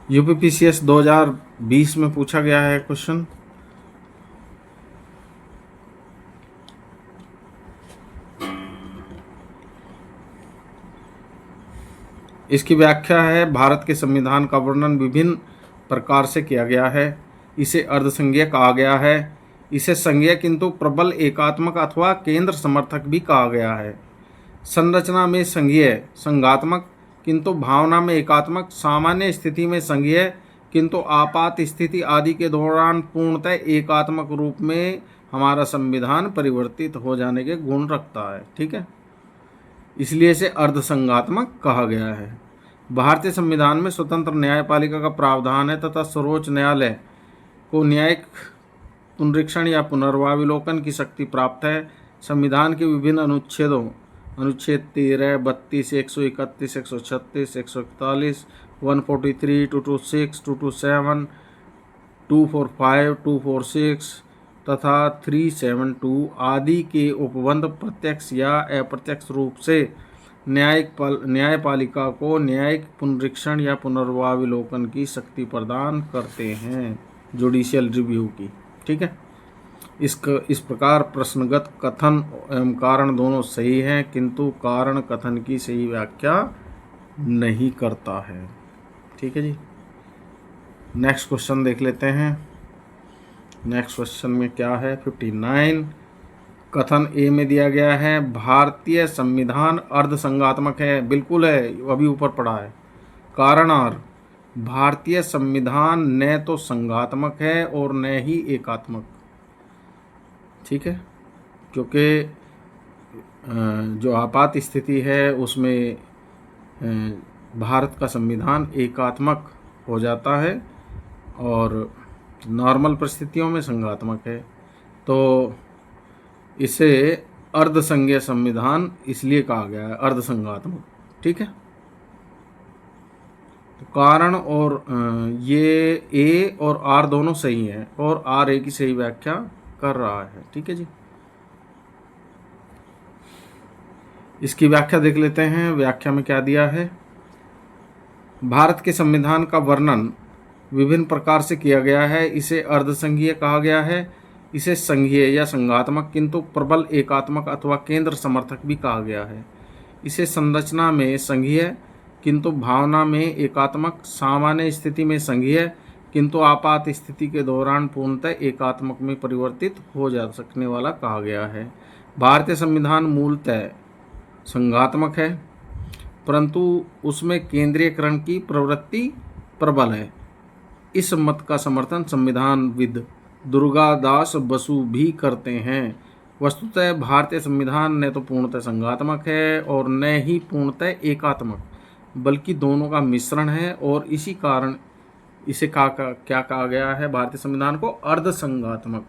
A: यूपीपीसीएस 2020 में पूछा गया है क्वेश्चन। इसकी व्याख्या है, भारत के संविधान का वर्णन विभिन्न प्रकार से किया गया है। इसे अर्धसंघीय कहा गया है, इसे संघीय किंतु प्रबल एकात्मक अथवा केंद्र समर्थक भी कहा गया है। संरचना में संघीय संघात्मक किंतु भावना में एकात्मक, सामान्य स्थिति में संघीय किंतु आपात स्थिति आदि के दौरान पूर्णतः एकात्मक रूप में हमारा संविधान परिवर्तित हो जाने के गुण रखता है। ठीक है, इसलिए इसे अर्धसंघात्मक कहा गया है। भारतीय संविधान में स्वतंत्र न्यायपालिका का प्रावधान है तथा सर्वोच्च न्यायालय को न्यायिक पुनरीक्षण या पुनर्वाविलोकन की शक्ति प्राप्त है। संविधान के विभिन्न अनुच्छेदों अनुच्छेद 13, 32, 131, 136, 141, 143, 226, 227, 245, 246 तथा 372 आदि के उपबंध प्रत्यक्ष या अप्रत्यक्ष रूप से न्यायपालिका को न्यायिक पुनरीक्षण या पुनर्वाविलोकन की शक्ति प्रदान करते हैं, जुडिशियल रिव्यू की। ठीक है, इस प्रकार प्रश्नगत कथन एवं कारण दोनों सही हैं, किंतु कारण कथन की सही व्याख्या नहीं करता है। ठीक है जी, नेक्स्ट क्वेश्चन देख लेते हैं। नेक्स्ट क्वेश्चन में क्या है, 59 कथन ए में दिया गया है भारतीय संविधान अर्धसंघात्मक है। बिल्कुल है, अभी ऊपर पढ़ा है। कारण आर, भारतीय संविधान न तो संघात्मक है और न ही एकात्मक। ठीक है, क्योंकि जो आपात स्थिति है उसमें भारत का संविधान एकात्मक हो जाता है और नॉर्मल परिस्थितियों में संघात्मक है, तो इसे अर्धसंघीय संविधान इसलिए कहा गया है, अर्धसंघात्मक। ठीक है, तो कारण और ये ए और आर दोनों सही हैं और आर ए की सही व्याख्या कर रहा है। ठीक है जी, इसकी व्याख्या देख लेते हैं। व्याख्या में क्या दिया है, भारत के संविधान का वर्णन विभिन्न प्रकार से किया गया है। इसे अर्धसंघीय कहा गया है, इसे संघीय या संघात्मक किंतु प्रबल एकात्मक अथवा केंद्र समर्थक भी कहा गया है। इसे संरचना में संघीय किंतु भावना में एकात्मक, सामान्य स्थिति में संघीय किंतु आपात स्थिति के दौरान पूर्णतः एकात्मक में परिवर्तित हो जा सकने वाला कहा गया है। भारतीय संविधान मूलतः संघात्मक है, परंतु उसमें केंद्रीयकरण की प्रवृत्ति प्रबल है। इस मत का समर्थन संविधानविद दुर्गादास बसु भी करते हैं। वस्तुतः भारतीय संविधान न तो पूर्णतः संघात्मक है और न ही पूर्णतः एकात्मक, बल्कि दोनों का मिश्रण है और इसी कारण इसे क्या कहा गया है, भारतीय संविधान को अर्धसंघात्मक।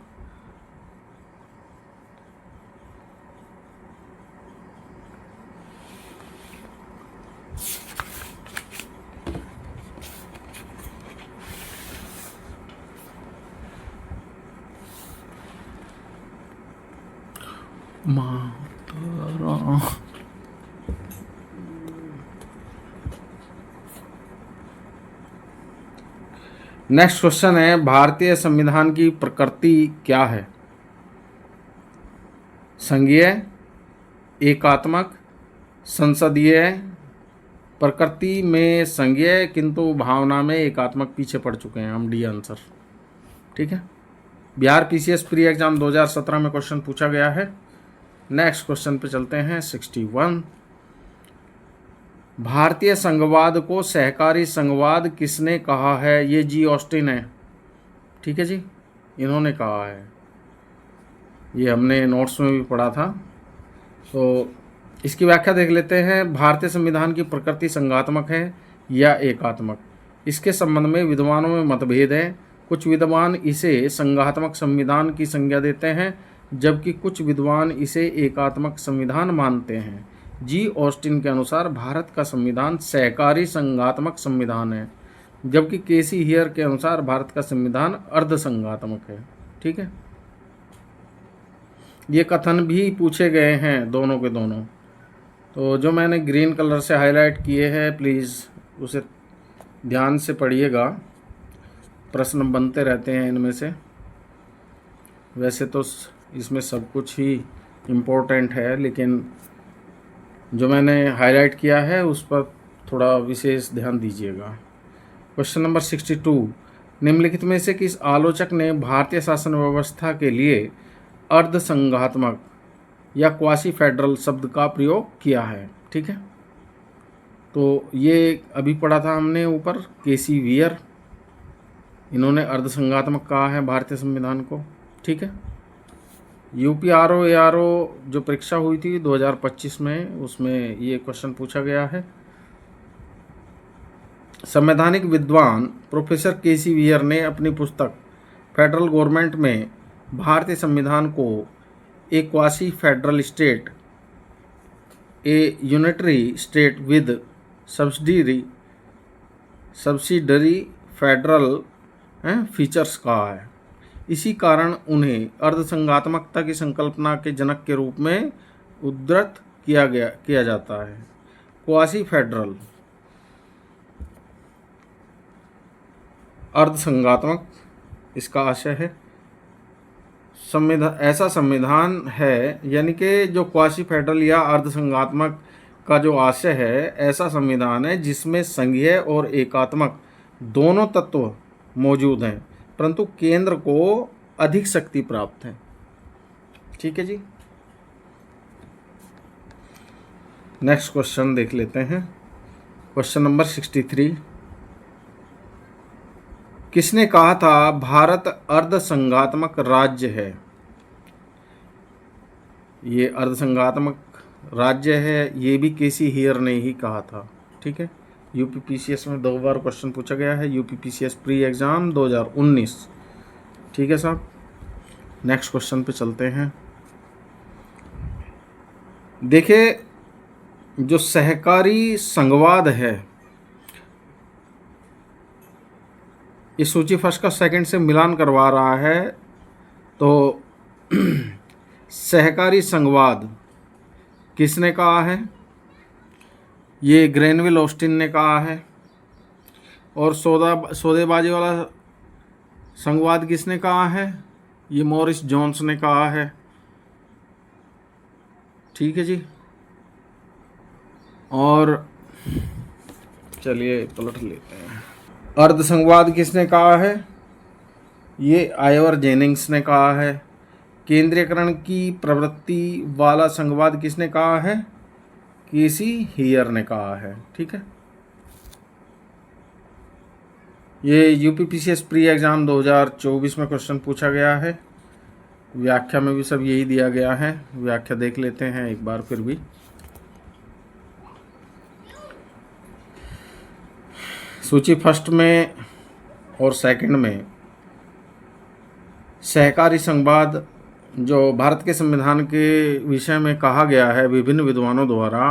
A: नेक्स्ट क्वेश्चन है भारतीय संविधान की प्रकृति क्या है, संघीय, एकात्मक, संसदीय। प्रकृति में संघीय किंतु भावना में एकात्मक, पीछे पड़ चुके हैं हम, डी आंसर। ठीक है, बिहार पीसीएस प्री एग्जाम 2017 में क्वेश्चन पूछा गया है। नेक्स्ट क्वेश्चन पे चलते हैं, 61 भारतीय संघवाद को सहकारी संघवाद किसने कहा है, ये जी ऑस्टिन है। ठीक है जी, इन्होंने कहा है, ये हमने नोट्स में भी पढ़ा था। तो इसकी व्याख्या देख लेते हैं। भारतीय संविधान की प्रकृति संघात्मक है या एकात्मक, इसके संबंध में विद्वानों में मतभेद है। कुछ विद्वान इसे संघात्मक संविधान की संज्ञा देते हैं, जबकि कुछ विद्वान इसे एकात्मक संविधान मानते हैं। जी ऑस्टिन के अनुसार भारत का संविधान सहकारी संघात्मक संविधान है, जबकि केसी हियर के अनुसार भारत का संविधान अर्धसंघात्मक है। ठीक है, ये कथन भी पूछे गए हैं दोनों के दोनों। तो जो मैंने ग्रीन कलर से हाईलाइट किए हैं, प्लीज़ उसे ध्यान से पढ़िएगा, प्रश्न बनते रहते हैं इनमें से। वैसे तो इसमें सब कुछ ही इम्पोर्टेंट है, लेकिन जो मैंने हाईलाइट किया है उस पर थोड़ा विशेष ध्यान दीजिएगा। क्वेश्चन नंबर 62 निम्नलिखित में से किस आलोचक ने भारतीय शासन व्यवस्था के लिए अर्धसंघात्मक या क्वासी फेडरल शब्द का प्रयोग किया है। ठीक है, तो ये अभी पढ़ा था हमने ऊपर, केसी वियर। इन्होंने अर्धसंघात्मक कहा है भारतीय संविधान को। ठीक है। यूपीआरओ एआरओ जो परीक्षा हुई थी 2025 में, उसमें ये क्वेश्चन पूछा गया है। संवैधानिक विद्वान प्रोफेसर केसी वियर ने अपनी पुस्तक फेडरल गवर्नमेंट में भारतीय संविधान को a quasi federal state, a unitary state with subsidiary federal features कहा है। इसी कारण उन्हें अर्धसंघात्मकता की संकल्पना के जनक के रूप में उद्धृत किया जाता है। क्वासी फेडरल अर्धसंघात्मक इसका आशय है। ऐसा संविधान है, यानी कि जो क्वासी फेडरल या अर्धसंघात्मक का जो आशय है, ऐसा संविधान है जिसमें संघीय और एकात्मक दोनों तत्व मौजूद हैं, परंतु केंद्र को अधिक शक्ति प्राप्त है। ठीक है जी। नेक्स्ट क्वेश्चन देख लेते हैं। Question number 63। किसने कहा था भारत अर्धसंघात्मक राज्य है? ये अर्धसंघात्मक राज्य है, ये भी केसी हियर ने ही कहा था। ठीक है। यूपीपीसीएस में 2 बार क्वेश्चन पूछा गया है, यूपीपीसीएस प्री एग्जाम 2019। ठीक है साहब। नेक्स्ट क्वेश्चन पे चलते हैं। देखिए, जो सहकारी संघवाद है, इस सूची फर्स्ट का सेकंड से मिलान करवा रहा है। तो सहकारी संघवाद किसने कहा है? ये ग्रेनविल ऑस्टिन ने कहा है। और सौदेबाजी वाला संघवाद किसने कहा है? ये मॉरिस जोन्स ने कहा है। ठीक है जी। और चलिए पलट लेते हैं। अर्धसंघवाद किसने कहा है? ये आइवर जेनिंग्स ने कहा है। केंद्रीयकरण की प्रवृत्ति वाला संघवाद किसने कहा है? केसी हियर ने कहा है। ठीक है। ये यूपीपीसीएस प्री एग्जाम 2024 में क्वेश्चन पूछा गया है। व्याख्या में भी सब यही दिया गया है। व्याख्या देख लेते हैं एक बार फिर भी। सूची फर्स्ट में और सेकंड में सहकारी संघवाद जो भारत के संविधान के विषय में कहा गया है विभिन्न विद्वानों द्वारा,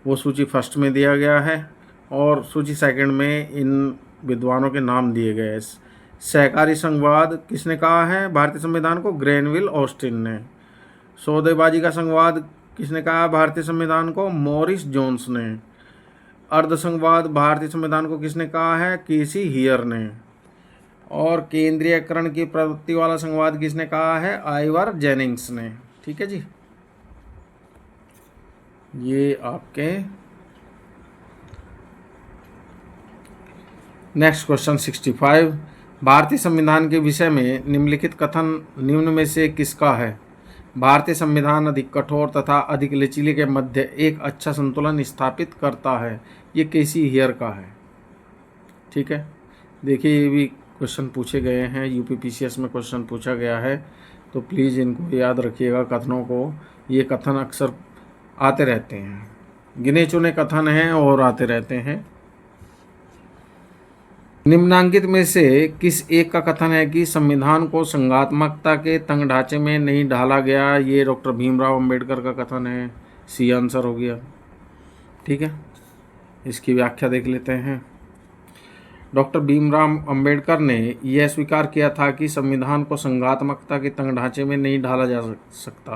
A: वो सूची फर्स्ट में दिया गया है और सूची सेकंड में इन विद्वानों के नाम दिए गए हैं। सहकारी संघवाद किसने कहा है भारतीय संविधान को? ग्रेनविल ऑस्टिन ने। सौदेबाजी का संघवाद किसने कहा भारतीय संविधान को? मॉरिस जोन्स ने। अर्धसंघवाद भारतीय संविधान को किसने कहा है? केसी हियर ने। और केंद्रीयकरण की प्रवृत्ति वाला संघवाद किसने कहा है? आइवर जेनिंग्स ने। ठीक है जी। ये आपके नेक्स्ट क्वेश्चन 65। भारतीय संविधान के विषय में निम्नलिखित कथन निम्न में से किसका है? भारतीय संविधान अधिक कठोर तथा अधिक लचीले के मध्य एक अच्छा संतुलन स्थापित करता है। ये केसी हियर का है। ठीक है। देखिए, ये भी क्वेश्चन पूछे गए हैं, यूपीपीसीएस में क्वेश्चन पूछा गया है, तो प्लीज़ इनको याद रखिएगा कथनों को। ये कथन अक्सर आते रहते हैं, गिने चुने कथन हैं और आते रहते हैं। निम्नांकित में से किस एक का कथन है कि संविधान को संघात्मकता के तंग ढांचे में नहीं ढाला गया? ये डॉक्टर भीमराव अंबेडकर का कथन है। सी आंसर हो गया। ठीक है। इसकी व्याख्या देख लेते हैं। डॉक्टर भीमराव अंबेडकर ने यह स्वीकार किया था कि संविधान को संघात्मकता के तंग ढांचे में नहीं ढाला जा सकता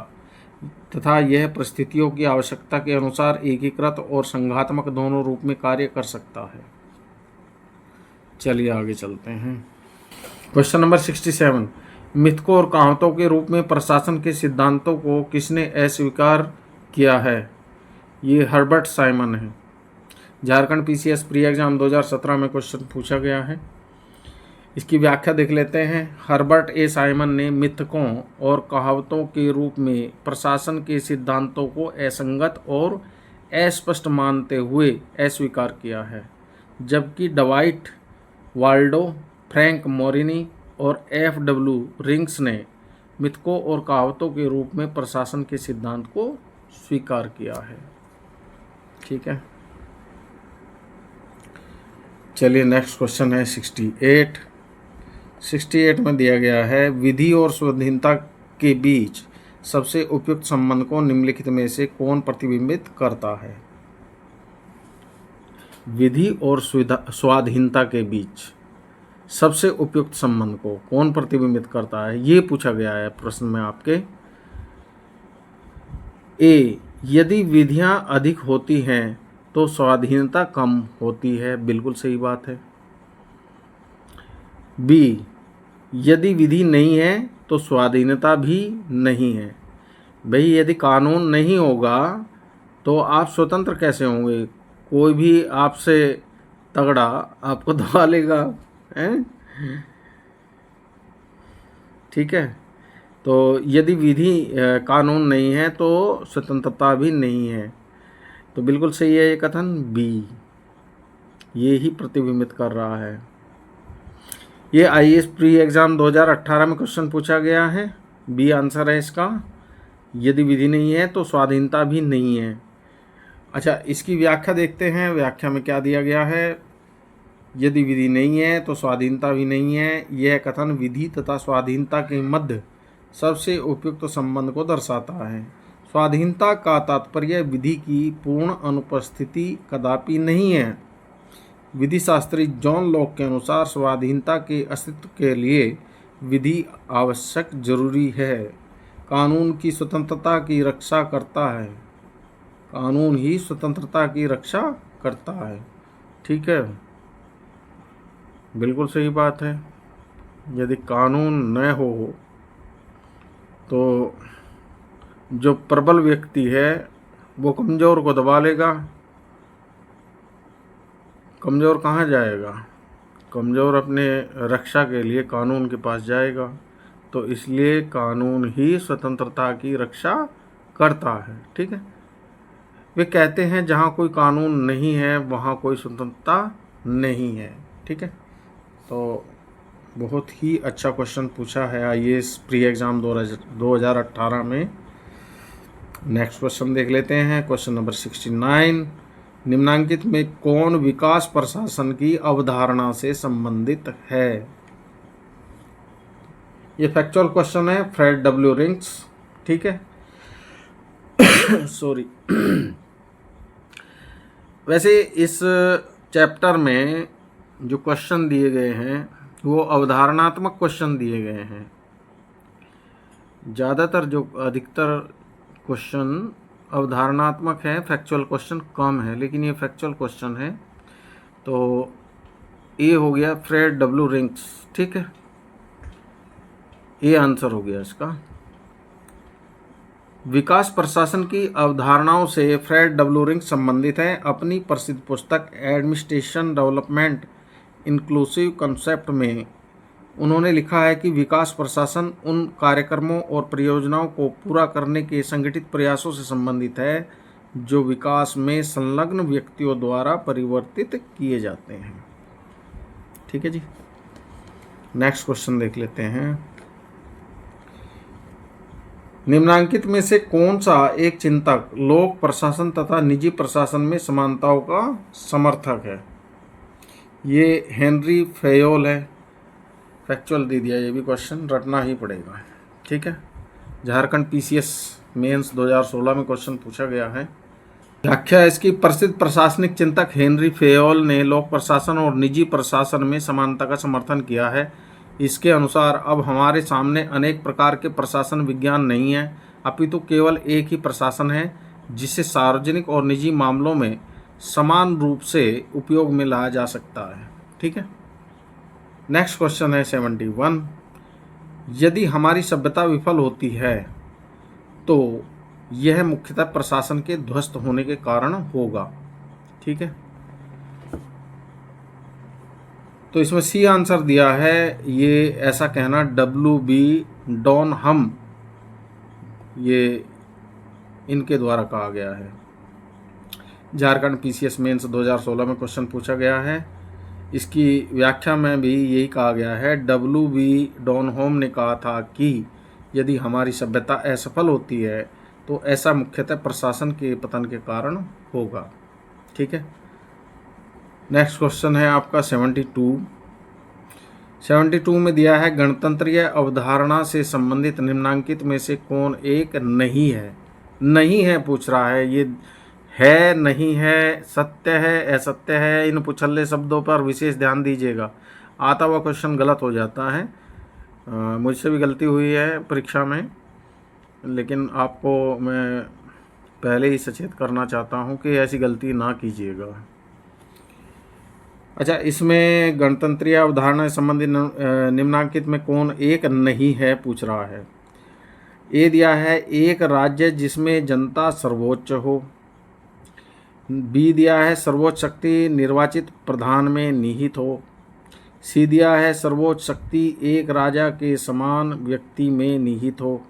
A: तथा यह परिस्थितियों की आवश्यकता के अनुसार एकीकृत और संघात्मक दोनों रूप में कार्य कर सकता है। चलिए आगे चलते हैं। Question number 67। मिथकों और कहावतों के रूप में प्रशासन के सिद्धांतों को किसने अस्वीकार किया है? ये हर्बर्ट साइमन है। झारखंड पीसीएस प्री एग्जाम 2017 में क्वेश्चन पूछा गया है। इसकी व्याख्या देख लेते हैं। हर्बर्ट ए साइमन ने मिथकों और कहावतों के रूप में प्रशासन के सिद्धांतों को असंगत और अस्पष्ट मानते हुए अस्वीकार किया है, जबकि डवाइट वाल्डो फ्रैंक मोरिनी और F.W. रिंग्स ने मिथकों और कहावतों के रूप में प्रशासन के सिद्धांत को स्वीकार किया है। ठीक है, चलिए नेक्स्ट क्वेश्चन है 68 में दिया गया है, विधि और स्वाधीनता के बीच सबसे उपयुक्त संबंध को निम्नलिखित में से कौन प्रतिबिंबित करता है। विधि और स्वाधीनता के बीच सबसे उपयुक्त संबंध को कौन प्रतिबिंबित करता है, ये पूछा गया है प्रश्न में आपके। ए, यदि विधियां अधिक होती हैं तो स्वाधीनता कम होती है, बिल्कुल सही बात है। बी, यदि विधि नहीं है तो स्वाधीनता भी नहीं है। भाई यदि कानून नहीं होगा तो आप स्वतंत्र कैसे होंगे, कोई भी आपसे तगड़ा आपको दबा लेगा, हैं? ठीक है, तो यदि विधि कानून नहीं है तो स्वतंत्रता भी नहीं है, तो बिल्कुल सही है ये कथन बी, ये ही प्रतिबिंबित कर रहा है। ये आईएएस प्री एग्ज़ाम 2018 में क्वेश्चन पूछा गया है, बी आंसर है इसका। यदि विधि नहीं है तो स्वाधीनता भी नहीं है। अच्छा, इसकी व्याख्या देखते हैं, व्याख्या में क्या दिया गया है। यदि विधि नहीं है तो स्वाधीनता भी नहीं है, यह कथन विधि तथा स्वाधीनता के मध्य सबसे उपयुक्त संबंध को दर्शाता है। स्वाधीनता का तात्पर्य विधि की पूर्ण अनुपस्थिति कदापि नहीं है। विधि शास्त्री जॉन लॉक के अनुसार स्वाधीनता के अस्तित्व के लिए विधि आवश्यक जरूरी है। कानून की स्वतंत्रता की रक्षा करता है, कानून ही स्वतंत्रता की रक्षा करता है। ठीक है, बिल्कुल सही बात है। यदि कानून न हो तो जो प्रबल व्यक्ति है वो कमज़ोर को दबा लेगा। कमज़ोर कहाँ जाएगा, कमज़ोर अपने रक्षा के लिए कानून के पास जाएगा। तो इसलिए कानून ही स्वतंत्रता की रक्षा करता है। ठीक है, वे कहते हैं जहाँ कोई कानून नहीं है वहाँ कोई स्वतंत्रता नहीं है। ठीक है, तो बहुत ही अच्छा क्वेश्चन पूछा है आईएएस प्री एग्ज़ाम 2018 में। नेक्स्ट क्वेश्चन देख लेते हैं, क्वेश्चन नंबर 69, निम्नांकित में कौन विकास प्रशासन की अवधारणा से संबंधित है। ये फैक्चुअल क्वेश्चन है, फ्रेड डब्ल्यू रिंग्स। ठीक है, सॉरी। वैसे इस चैप्टर में जो क्वेश्चन दिए गए हैं वो अवधारणात्मक क्वेश्चन दिए गए हैं। ज़्यादातर जो अधिकतर क्वेश्चन अवधारणात्मक है, फैक्चुअल क्वेश्चन कम है, लेकिन ये फैक्चुअल क्वेश्चन है। तो ये हो गया फ्रेड डब्ल्यू रिंग्स। ठीक है, ये आंसर हो गया इसका। विकास प्रशासन की अवधारणाओं से फ्रेड डब्ल्यू रिंग्स संबंधित हैं। अपनी प्रसिद्ध पुस्तक एडमिनिस्ट्रेशन डेवलपमेंट इंक्लूसिव कंसेप्ट में उन्होंने लिखा है कि विकास प्रशासन उन कार्यक्रमों और परियोजनाओं को पूरा करने के संगठित प्रयासों से संबंधित है जो विकास में संलग्न व्यक्तियों द्वारा परिवर्तित किए जाते हैं। ठीक है जी, नेक्स्ट क्वेश्चन देख लेते हैं। निम्नांकित में से कौन सा एक चिंतक लोक प्रशासन तथा निजी प्रशासन में समानताओं का समर्थक है। ये हेनरी फेयोल है। फैक्चुअल दे दिया, ये भी क्वेश्चन रटना ही पड़ेगा। ठीक है, झारखंड पीसीएस मेंस 2016 में क्वेश्चन पूछा गया है। व्याख्या इसकी, प्रसिद्ध प्रशासनिक चिंतक हेनरी फेयोल ने लोक प्रशासन और निजी प्रशासन में समानता का समर्थन किया है। इसके अनुसार अब हमारे सामने अनेक प्रकार के प्रशासन विज्ञान नहीं है, अपितु केवल एक ही प्रशासन है जिसे सार्वजनिक और निजी मामलों में समान रूप से उपयोग में लाया जा सकता है। ठीक है, नेक्स्ट क्वेश्चन है 71, यदि हमारी सभ्यता विफल होती है तो यह मुख्यतः प्रशासन के ध्वस्त होने के कारण होगा। ठीक है, तो इसमें सी आंसर दिया है। ये ऐसा कहना W.B. डॉनहम, ये इनके द्वारा कहा गया है। झारखंड पीसीएस मेंस 2016 में क्वेश्चन पूछा गया है। इसकी व्याख्या में भी यही कहा गया है। W.B. डॉनहोम ने कहा था कि यदि हमारी सभ्यता असफल होती है तो ऐसा मुख्यतः प्रशासन के पतन के कारण होगा। ठीक है। नेक्स्ट क्वेश्चन है आपका 72 में दिया है गणतंत्रीय अवधारणा से संबंधित निम्नांकित में से कौन एक नहीं है। नहीं है पूछ रहा है, ये है नहीं है, सत्य है असत्य है, इन पुछल्ले शब्दों पर विशेष ध्यान दीजिएगा। आता हुआ क्वेश्चन गलत हो जाता है। मुझसे भी गलती हुई है परीक्षा में, लेकिन आपको मैं पहले ही सचेत करना चाहता हूं कि ऐसी गलती ना कीजिएगा। अच्छा, इसमें गणतंत्रीय अवधारणा से संबंधित निम्नांकित में कौन एक नहीं है पूछ रहा है। ए दिया है एक राज्य जिसमें जनता सर्वोच्च हो। बी दिया है सर्वोच्च शक्ति निर्वाचित प्रधान में निहित हो। सी दिया है सर्वोच्च शक्ति एक राजा के समान व्यक्ति में निहित हो।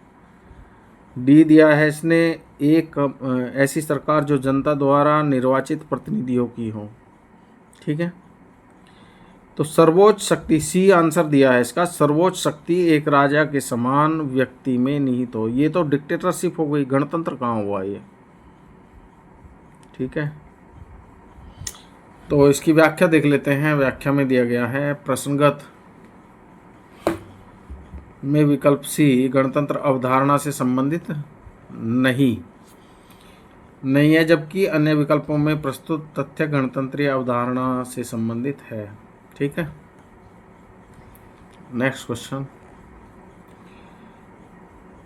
A: डी दिया है इसने एक ऐसी सरकार जो जनता द्वारा निर्वाचित प्रतिनिधियों की हो। ठीक है, तो सर्वोच्च शक्ति, सी आंसर दिया है इसका, सर्वोच्च शक्ति एक राजा के समान व्यक्ति में निहित हो। ये तो डिक्टेटरशिप हो गई, गणतंत्र कहाँ हुआ ये। ठीक है, तो इसकी व्याख्या देख लेते हैं। व्याख्या में दिया गया है प्रसंगत में विकल्प सी गणतंत्र अवधारणा से संबंधित नहीं है, जबकि अन्य विकल्पों में प्रस्तुत तथ्य गणतंत्रीय अवधारणा से संबंधित है। ठीक है, नेक्स्ट क्वेश्चन,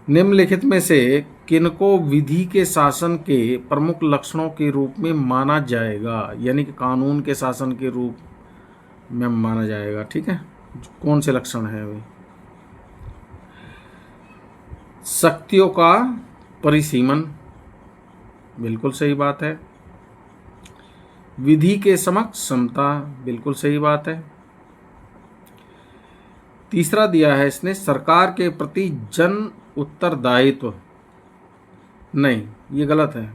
A: निम्नलिखित में से किनको विधि के शासन के प्रमुख लक्षणों के रूप में माना जाएगा, यानी कि कानून के शासन के रूप में माना जाएगा। ठीक है, कौन से लक्षण हैं वे। शक्तियों का परिसीमन, बिल्कुल सही बात है। विधि के समक्ष समता, बिल्कुल सही बात है। तीसरा दिया है इसने सरकार के प्रति जन उत्तरदायित्व, नहीं ये गलत है।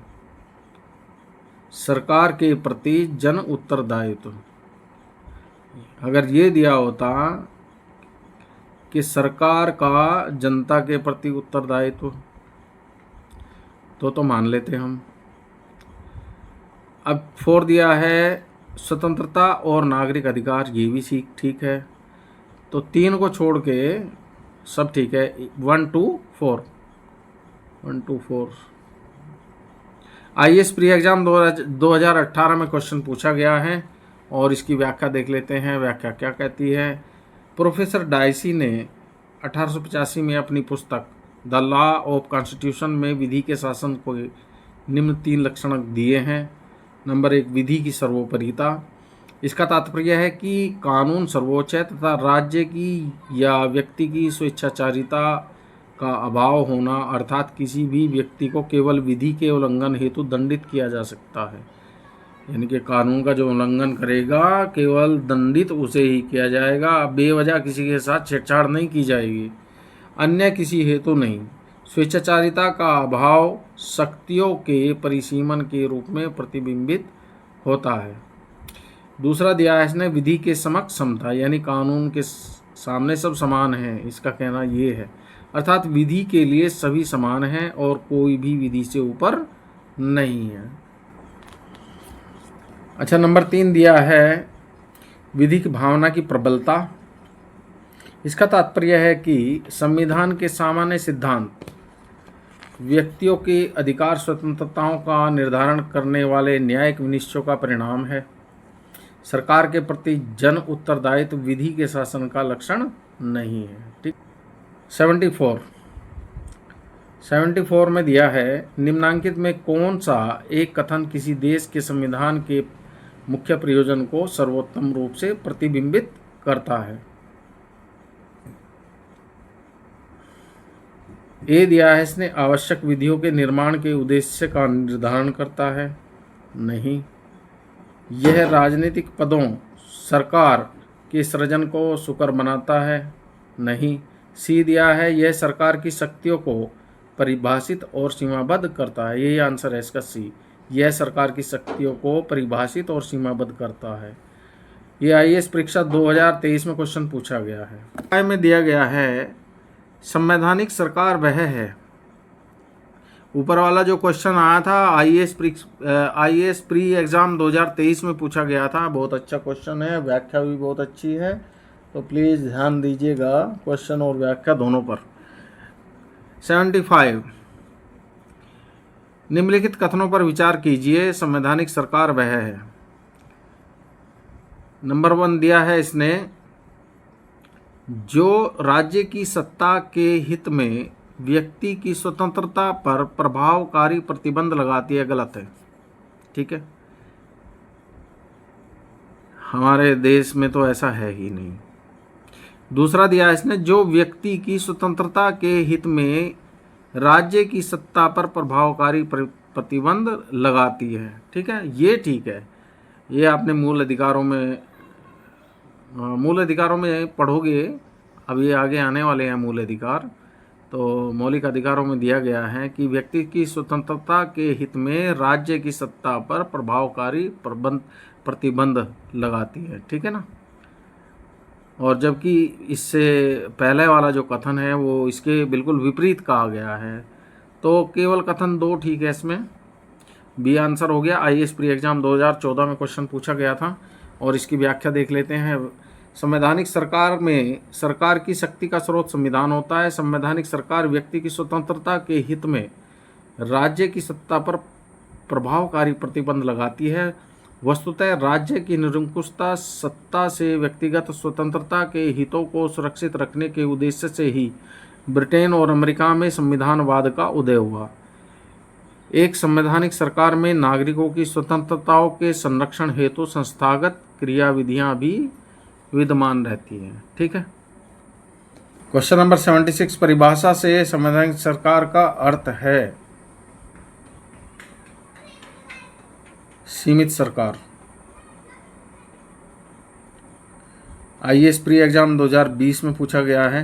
A: सरकार के प्रति जन उत्तरदायित्व, अगर ये दिया होता कि सरकार का जनता के प्रति उत्तरदायित्व तो मान लेते हम। अब 4 दिया है स्वतंत्रता और नागरिक अधिकार, ये भी ठीक है। तो 3 को छोड़ के सब ठीक है। 1 2 4 IAS प्री एग्जाम 2018 में क्वेश्चन पूछा गया है और इसकी व्याख्या देख लेते हैं। व्याख्या क्या कहती है। प्रोफेसर डायसी ने 1885 में अपनी पुस्तक द लॉ ऑफ कॉन्स्टिट्यूशन में विधि के शासन को निम्न 3 लक्षण दिए हैं। नंबर 1, विधि की सर्वोपरिता। इसका तात्पर्य है कि कानून सर्वोच्च है तथा राज्य की या व्यक्ति की स्वेच्छाचारिता का अभाव होना, अर्थात किसी भी व्यक्ति को केवल विधि के उल्लंघन हेतु दंडित किया जा सकता है। यानी कि कानून का जो उल्लंघन करेगा केवल दंडित उसे ही किया जाएगा, बेवजह किसी के साथ छेड़छाड़ नहीं की जाएगी, अन्य किसी हेतु नहीं। स्वेच्छाचारिता का अभाव शक्तियों के परिसीमन के रूप में प्रतिबिंबित होता है। दूसरा दिया है इसने विधि के समक्ष समता, यानी कानून के सामने सब समान हैं, इसका कहना ये है, अर्थात विधि के लिए सभी समान हैं और कोई भी विधि से ऊपर नहीं है। अच्छा, नंबर 3 दिया है विधि की भावना की प्रबलता। इसका तात्पर्य है कि संविधान के सामान्य सिद्धांत व्यक्तियों के अधिकार स्वतंत्रताओं का निर्धारण करने वाले न्यायिक विनिश्चयों का परिणाम है। सरकार के प्रति जन उत्तरदायित्व विधि के शासन का लक्षण नहीं है। ठीक। 74 में दिया है निम्नांकित में कौन सा एक कथन किसी देश के संविधान के मुख्य प्रयोजन को सर्वोत्तम रूप से प्रतिबिंबित करता है। ए दिया है इसने आवश्यक विधियों के निर्माण के उद्देश्य का निर्धारण करता है, नहीं। यह राजनीतिक पदों सरकार के सृजन को सुकर बनाता है, नहीं। सी दिया है यह सरकार की शक्तियों को परिभाषित और सीमाबद्ध करता है, यही आंसर है इसका सी, यह सरकार की शक्तियों को परिभाषित और सीमाबद्ध करता है। ये आईएएस परीक्षा 2023 में क्वेश्चन पूछा गया है। में दिया गया है संवैधानिक सरकार वह है। ऊपर वाला जो क्वेश्चन आया था आईएएस प्री एग्जाम 2023 में पूछा गया था। बहुत अच्छा क्वेश्चन है, व्याख्या भी बहुत अच्छी है, तो प्लीज़ ध्यान दीजिएगा क्वेश्चन और व्याख्या दोनों पर। 75 निम्नलिखित कथनों पर विचार कीजिए। संवैधानिक सरकार वह है। नंबर 1 दिया है इसने, जो राज्य की सत्ता के हित में व्यक्ति की स्वतंत्रता पर प्रभावकारी प्रतिबंध लगाती है। गलत है, ठीक है, हमारे देश में तो ऐसा है ही नहीं। दूसरा दिया है इसने, जो व्यक्ति की स्वतंत्रता के हित में राज्य की सत्ता पर प्रभावकारी प्रतिबंध लगाती है। ठीक है, ये ठीक है, ये आपने मूल अधिकारों में पढ़ोगे। अब ये आगे आने वाले हैं मूल अधिकार। तो मौलिक अधिकारों में दिया गया है कि व्यक्ति की स्वतंत्रता के हित में राज्य की सत्ता पर प्रभावकारी प्रतिबंध लगाती है। ठीक है ना। और जबकि इससे पहले वाला जो कथन है वो इसके बिल्कुल विपरीत कहा गया है। तो केवल कथन 2 ठीक है, इसमें बी आंसर हो गया। आईएएस प्री एग्जाम 2014 में क्वेश्चन पूछा गया था और इसकी व्याख्या देख लेते हैं। संवैधानिक सरकार में सरकार की शक्ति का स्रोत संविधान होता है। संवैधानिक सरकार व्यक्ति की स्वतंत्रता के हित में राज्य की सत्ता पर प्रभावकारी प्रतिबंध लगाती है। वस्तुतः राज्य की निरंकुशता सत्ता से व्यक्तिगत स्वतंत्रता के हितों को सुरक्षित रखने के उद्देश्य से ही ब्रिटेन और अमेरिका में संविधानवाद का उदय हुआ। एक संवैधानिक सरकार में नागरिकों की स्वतंत्रताओं के संरक्षण हेतु संस्थागत क्रियाविधियां भी विद्यमान रहती हैं। ठीक है। क्वेश्चन नंबर 76 परिभाषा से संवैधानिक सरकार का अर्थ है सीमित सरकार। आईएएस प्री एग्जाम 2020 में पूछा गया है।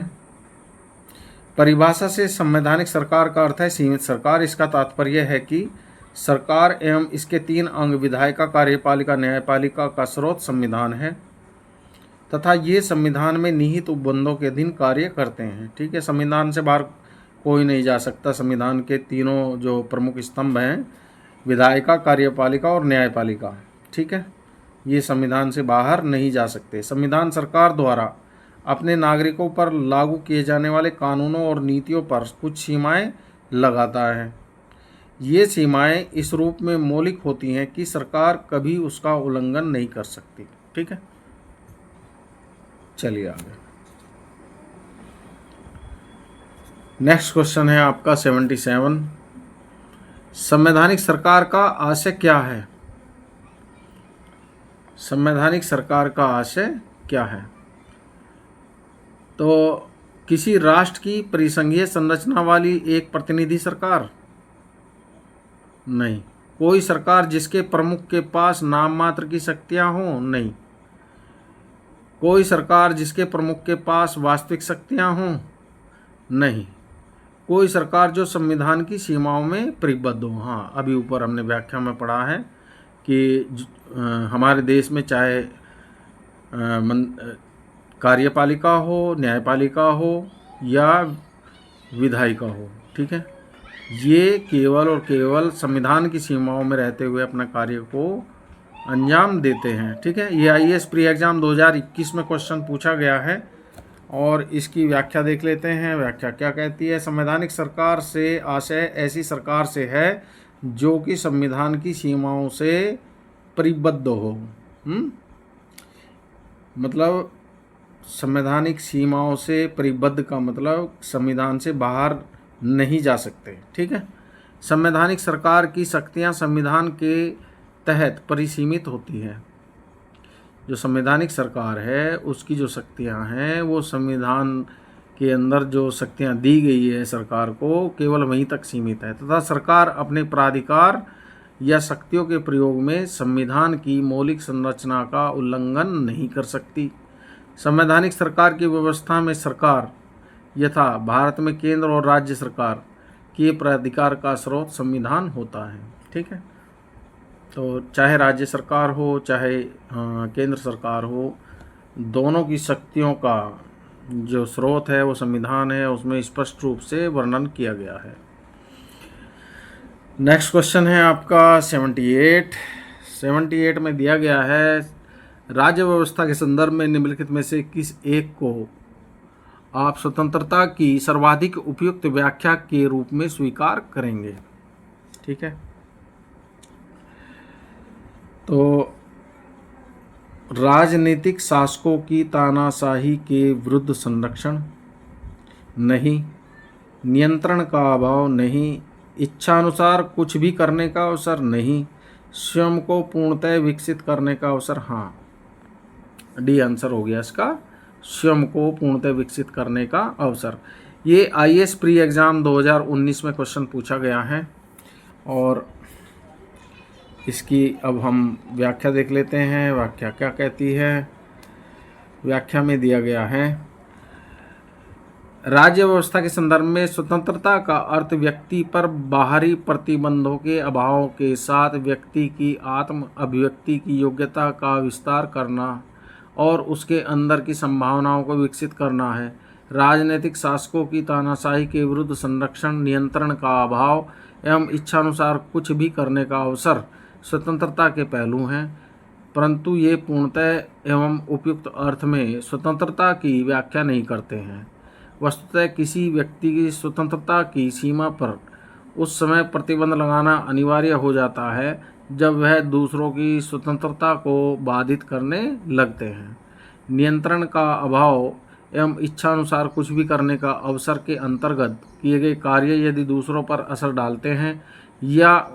A: परिभाषा से संवैधानिक सरकार का अर्थ है सीमित सरकार। इसका तात्पर्य है कि सरकार एवं इसके 3 अंग विधायिका, कार्यपालिका, न्यायपालिका का स्रोत संविधान है तथा ये संविधान में निहित उपबंधों के अधीन कार्य करते हैं। ठीक है, संविधान से बाहर कोई नहीं जा सकता। संविधान के तीनों जो प्रमुख स्तंभ हैं, विधायिका, कार्यपालिका और न्यायपालिका, ठीक है, ये संविधान से बाहर नहीं जा सकते। संविधान सरकार द्वारा अपने नागरिकों पर लागू किए जाने वाले कानूनों और नीतियों पर कुछ सीमाएं लगाता है। ये सीमाएं इस रूप में मौलिक होती हैं कि सरकार कभी उसका उल्लंघन नहीं कर सकती। ठीक है, चलिए आगे। नेक्स्ट क्वेश्चन है आपका 77। संवैधानिक सरकार का आशय क्या है? संवैधानिक सरकार का आशय क्या है? तो किसी राष्ट्र की परिसंघीय संरचना वाली एक प्रतिनिधि सरकार? नहीं। कोई सरकार जिसके प्रमुख के पास नाम मात्र की शक्तियां हों? नहीं। कोई सरकार जिसके प्रमुख के पास वास्तविक शक्तियां हों? नहीं। कोई सरकार जो संविधान की सीमाओं में परिबद्ध हो। हाँ, अभी ऊपर हमने व्याख्या में पढ़ा है कि हमारे देश में चाहे कार्यपालिका हो, न्यायपालिका हो या विधायिका हो, ठीक है, ये केवल और केवल संविधान की सीमाओं में रहते हुए अपना कार्य को अंजाम देते हैं। ठीक है, ये आईएएस प्री एग्जाम 2021 में क्वेश्चन पूछा गया है और इसकी व्याख्या देख लेते हैं। व्याख्या क्या कहती है? संवैधानिक सरकार से आशय ऐसी सरकार से है जो कि संविधान की सीमाओं से परिबद्ध हो। मतलब संवैधानिक सीमाओं से परिबद्ध का मतलब संविधान से बाहर नहीं जा सकते। ठीक है, संवैधानिक सरकार की शक्तियां संविधान के तहत परिसीमित होती है। जो संवैधानिक सरकार है उसकी जो शक्तियां हैं वो संविधान के अंदर जो शक्तियां दी गई है सरकार को केवल वहीं तक सीमित है तथा सरकार अपने प्राधिकार या शक्तियों के प्रयोग में संविधान की मौलिक संरचना का उल्लंघन नहीं कर सकती। संवैधानिक सरकार की व्यवस्था में सरकार यथा भारत में केंद्र और राज्य सरकार के प्राधिकार का स्रोत संविधान होता है। ठीक है, तो चाहे राज्य सरकार हो चाहे केंद्र सरकार हो, दोनों की शक्तियों का जो स्रोत है वो संविधान है, उसमें स्पष्ट रूप से वर्णन किया गया है। नेक्स्ट क्वेश्चन है आपका 78 में दिया गया है, राज्य व्यवस्था के संदर्भ में निम्नलिखित में से किस एक को आप स्वतंत्रता की सर्वाधिक उपयुक्त व्याख्या के रूप में स्वीकार करेंगे? ठीक है, तो राजनीतिक शासकों की तानाशाही के विरुद्ध संरक्षण नहीं, नियंत्रण का अभाव नहीं, इच्छानुसार कुछ भी करने का अवसर नहीं, स्वयं को पूर्णतः विकसित करने का अवसर हाँ। डी आंसर हो गया इसका, स्वयं को पूर्णतः विकसित करने का अवसर। ये आईएएस प्री एग्ज़ाम 2019 में क्वेश्चन पूछा गया है और इसकी अब हम व्याख्या देख लेते हैं। व्याख्या क्या कहती है? व्याख्या में दिया गया है, राज्य व्यवस्था के संदर्भ में स्वतंत्रता का अर्थ व्यक्ति पर बाहरी प्रतिबंधों के अभाव के साथ व्यक्ति की आत्म अभिव्यक्ति की योग्यता का विस्तार करना और उसके अंदर की संभावनाओं को विकसित करना है। राजनीतिक शासकों की तानाशाही के विरुद्ध संरक्षण, नियंत्रण का अभाव एवं इच्छानुसार कुछ भी करने का अवसर स्वतंत्रता के पहलू हैं, परंतु ये पूर्णतः एवं उपयुक्त अर्थ में स्वतंत्रता की व्याख्या नहीं करते हैं। वस्तुतः किसी व्यक्ति की स्वतंत्रता की सीमा पर उस समय प्रतिबंध लगाना अनिवार्य हो जाता है जब वह दूसरों की स्वतंत्रता को बाधित करने लगते हैं। नियंत्रण का अभाव एवं इच्छानुसार कुछ भी करने का अवसर के अंतर्गत किए गए कार्य यदि दूसरों पर असर डालते हैं या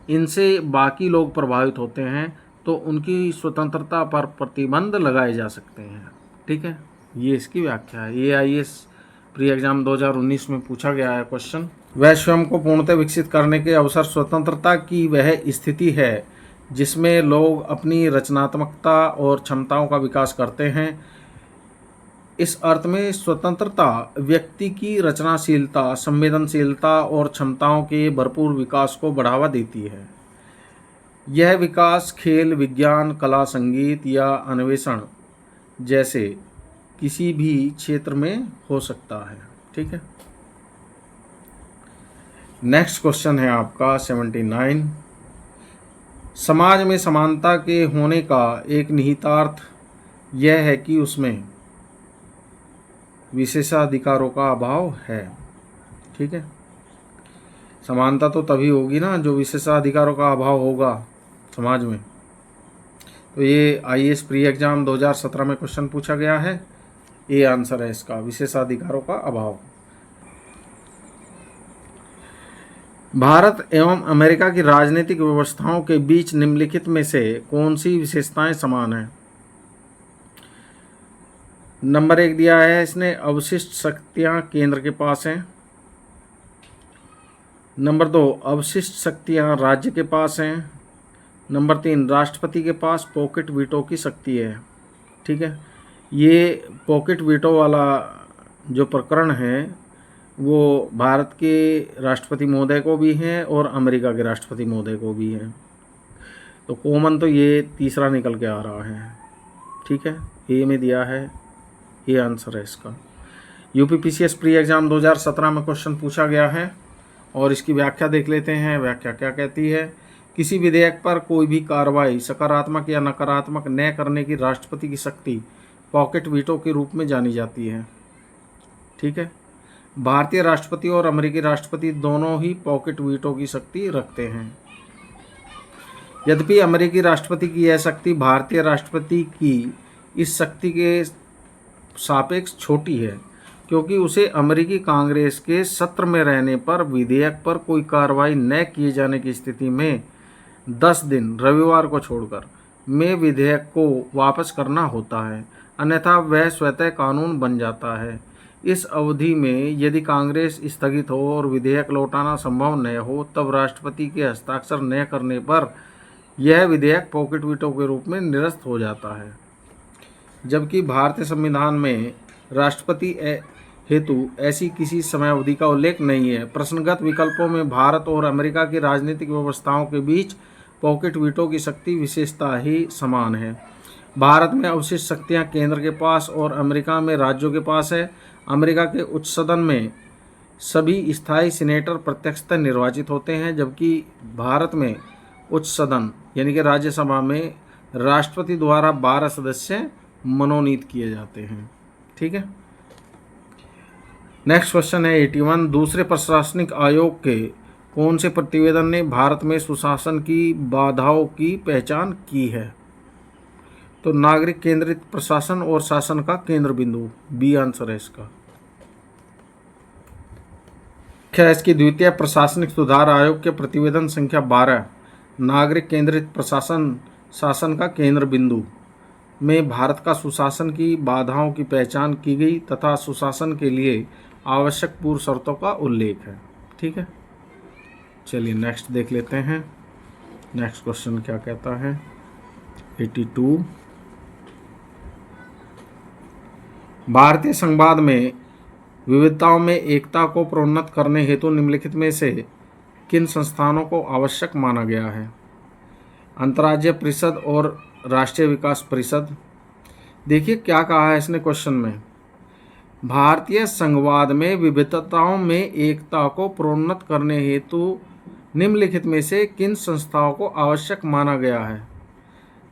A: इनसे बाकी लोग प्रभावित होते हैं तो उनकी स्वतंत्रता पर प्रतिबंध लगाए जा सकते हैं। ठीक है, ये इसकी व्याख्या है। ये आईएएस प्री एग्जाम 2019 में पूछा गया है क्वेश्चन। वह स्वयं को पूर्णतः विकसित करने के अवसर स्वतंत्रता की वह स्थिति है जिसमें लोग अपनी रचनात्मकता और क्षमताओं का विकास करते हैं। इस अर्थ में स्वतंत्रता व्यक्ति की रचनाशीलता, संवेदनशीलता और क्षमताओं के भरपूर विकास को बढ़ावा देती है। यह विकास खेल, विज्ञान, कला, संगीत या अन्वेषण जैसे किसी भी क्षेत्र में हो सकता है। ठीक है, नेक्स्ट क्वेश्चन है आपका 79, समाज में समानता के होने का एक निहितार्थ यह है कि उसमें विशेषाधिकारों का अभाव है। ठीक है, समानता तो तभी होगी ना जो विशेषाधिकारों का अभाव होगा समाज में। तो ये आईएएस प्री एग्जाम 2017 में क्वेश्चन पूछा गया है। ये आंसर है इसका, विशेषाधिकारों का अभाव। भारत एवं अमेरिका की राजनीतिक व्यवस्थाओं के बीच निम्नलिखित में से कौन सी विशेषताएं समान हैं? नंबर 1 दिया है इसने, अवशिष्ट शक्तियां केंद्र के पास हैं। नंबर 2, अवशिष्ट शक्तियां राज्य के पास हैं। नंबर 3, राष्ट्रपति के पास पॉकेट वीटो की शक्ति है। ठीक है, ये पॉकेट वीटो वाला जो प्रकरण है वो भारत के राष्ट्रपति महोदय को भी है और अमेरिका के राष्ट्रपति महोदय को भी है। तो कॉमन तो ये तीसरा निकल के आ रहा है। ठीक है, ए में दिया है, ये आंसर है इसका। यूपीपीसीएस प्री एग्जाम 2017 में क्वेश्चन पूछा गया है और इसकी व्याख्या देख लेते हैं। व्याख्या क्या कहती है? किसी विधेयक पर कोई भी कार्रवाई सकारात्मक या नकारात्मक न करने की राष्ट्रपति की शक्ति पॉकेट वीटो के रूप में जानी जाती है। ठीक है, भारतीय राष्ट्रपति और अमेरिकी राष्ट्रपति दोनों ही पॉकेट वीटो की शक्ति रखते हैं। यद्यपि अमेरिकी राष्ट्रपति की यह शक्ति भारतीय राष्ट्रपति की इस शक्ति के सापेक्ष छोटी है, क्योंकि उसे अमेरिकी कांग्रेस के सत्र में रहने पर विधेयक पर कोई कार्रवाई न किए जाने की स्थिति में 10 दिन रविवार को छोड़कर में विधेयक को वापस करना होता है, अन्यथा वह स्वतः कानून बन जाता है। इस अवधि में यदि कांग्रेस स्थगित हो और विधेयक लौटाना संभव न हो तब राष्ट्रपति के हस्ताक्षर न करने पर यह विधेयक पॉकेट वीटो के रूप में निरस्त हो जाता है। जबकि भारतीय संविधान में राष्ट्रपति हेतु ऐसी किसी समयावधि का उल्लेख नहीं है। प्रश्नगत विकल्पों में भारत और अमेरिका की राजनीतिक व्यवस्थाओं के बीच पॉकेट वीटो की शक्ति विशेषता ही समान है। भारत में अवशिष्ट शक्तियां केंद्र के पास और अमेरिका में राज्यों के पास है। अमेरिका के उच्च सदन में सभी स्थायी सीनेटर प्रत्यक्षतः निर्वाचित होते हैं, जबकि भारत में उच्च सदन यानी कि राज्यसभा में राष्ट्रपति द्वारा 12 सदस्य मनोनीत किए जाते हैं। ठीक है। नेक्स्ट क्वेश्चन है 81। दूसरे प्रशासनिक आयोग के कौन से प्रतिवेदन ने भारत में सुशासन की बाधाओं की पहचान की है? तो नागरिक केंद्रित प्रशासन और शासन का केंद्र बिंदु, बी आंसर है इसका। क्या इसकी द्वितीय प्रशासनिक सुधार आयोग के प्रतिवेदन संख्या 12 नागरिक केंद्रित प्रशासन शासन का केंद्र बिंदु में भारत का सुशासन की बाधाओं की पहचान की गई तथा सुशासन के लिए आवश्यक पूर्व शर्तों का उल्लेख है। ठीक है, चलिए नेक्स्ट देख लेते हैं। नेक्स्ट क्वेश्चन क्या कहता है 82। भारतीय संविधान में विविधताओं में एकता को प्रोन्नत करने हेतु निम्नलिखित में से किन संस्थानों को आवश्यक माना गया है? अंतर्राज्यीय परिषद और राष्ट्रीय विकास परिषद। देखिए क्या कहा है इसने क्वेश्चन में, भारतीय संघवाद में विविधताओं में एकता को प्रोन्नत करने हेतु निम्नलिखित में से किन संस्थाओं को आवश्यक माना गया है?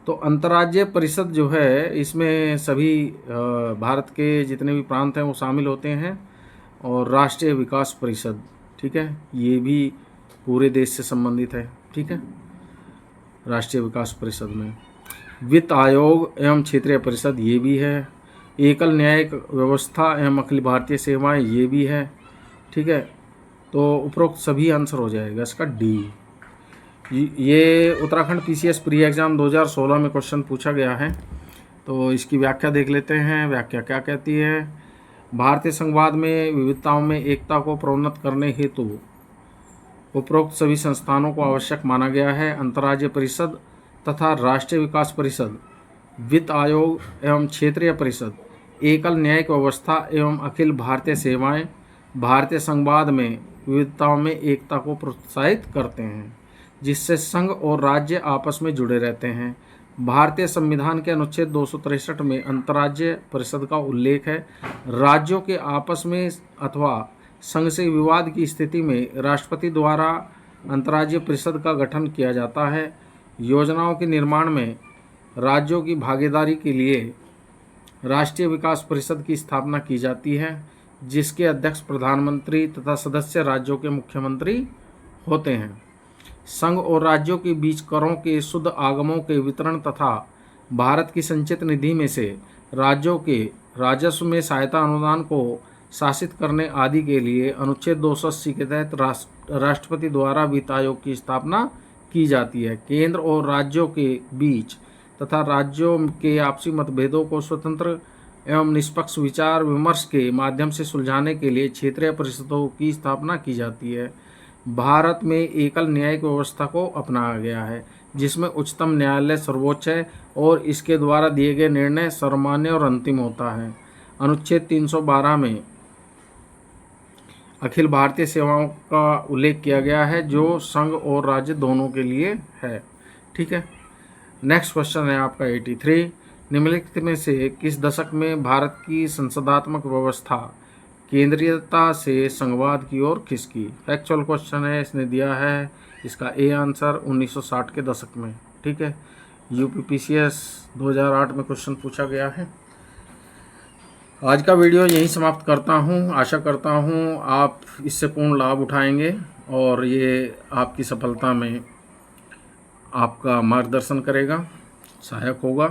A: तो अंतर्राज्यीय परिषद जो है इसमें सभी भारत के जितने भी प्रांत हैं वो शामिल होते हैं, और राष्ट्रीय विकास परिषद, ठीक है, ये भी पूरे देश से संबंधित है। ठीक है, राष्ट्रीय विकास परिषद में वित्त आयोग एवं क्षेत्रीय परिषद ये भी है, एकल न्यायिक व्यवस्था एवं अखिल भारतीय सेवाएं ये भी है। ठीक है, तो उपरोक्त सभी आंसर हो जाएगा इसका डी। ये उत्तराखंड पीसीएस प्री एग्ज़ाम 2016 में क्वेश्चन पूछा गया है, तो इसकी व्याख्या देख लेते हैं। व्याख्या क्या कहती है? भारतीय संघवाद में विविधताओं में एकता को प्रोन्नत करने हेतु उपरोक्त सभी संस्थानों को आवश्यक माना गया है। अंतर्राज्यीय परिषद तथा राष्ट्रीय विकास परिषद, वित्त आयोग एवं क्षेत्रीय परिषद, एकल न्यायिक व्यवस्था एवं अखिल भारतीय सेवाएं भारतीय संघवाद में विविधताओं में एकता को प्रोत्साहित करते हैं, जिससे संघ और राज्य आपस में जुड़े रहते हैं। भारतीय संविधान के अनुच्छेद 263 में अंतर्राज्यीय परिषद का उल्लेख है। राज्यों के आपस में अथवा संघ से विवाद की स्थिति में राष्ट्रपति द्वारा अंतर्राज्यीय परिषद का गठन किया जाता है। योजनाओं के निर्माण में राज्यों की भागीदारी के लिए राष्ट्रीय विकास परिषद की स्थापना की जाती है, जिसके अध्यक्ष प्रधानमंत्री तथा सदस्य राज्यों के मुख्यमंत्री होते हैं। संघ और राज्यों के बीच करों के शुद्ध आगमों के वितरण तथा भारत की संचित निधि में से राज्यों के राजस्व में सहायता अनुदान को शासित करने आदि के लिए अनुच्छेद 280 के तहत राष्ट्रपति द्वारा वित्त आयोग की स्थापना की जाती है। केंद्र और राज्यों के बीच तथा राज्यों के आपसी मतभेदों को स्वतंत्र एवं निष्पक्ष विचार विमर्श के माध्यम से सुलझाने के लिए क्षेत्रीय परिषदों की स्थापना की जाती है। भारत में एकल न्यायिक व्यवस्था को अपनाया गया है, जिसमें उच्चतम न्यायालय सर्वोच्च है और इसके द्वारा दिए गए निर्णय सर्वमान्य और अंतिम होता है। अनुच्छेद 312 में अखिल भारतीय सेवाओं का उल्लेख किया गया है, जो संघ और राज्य दोनों के लिए है। ठीक है, नेक्स्ट क्वेश्चन है आपका 83। निम्नलिखित में से किस दशक में भारत की संसदात्मक व्यवस्था केंद्रीयता से संघवाद की ओर खिसकी? एक्चुअल क्वेश्चन है, इसने दिया है इसका ए आंसर 1960 के दशक में। ठीक है, यूपीपीसीएस 2008 में क्वेश्चन पूछा गया है। आज का वीडियो यहीं समाप्त करता हूं। आशा करता हूं आप इससे पूर्ण लाभ उठाएंगे और ये आपकी सफलता में आपका मार्गदर्शन करेगा, सहायक होगा।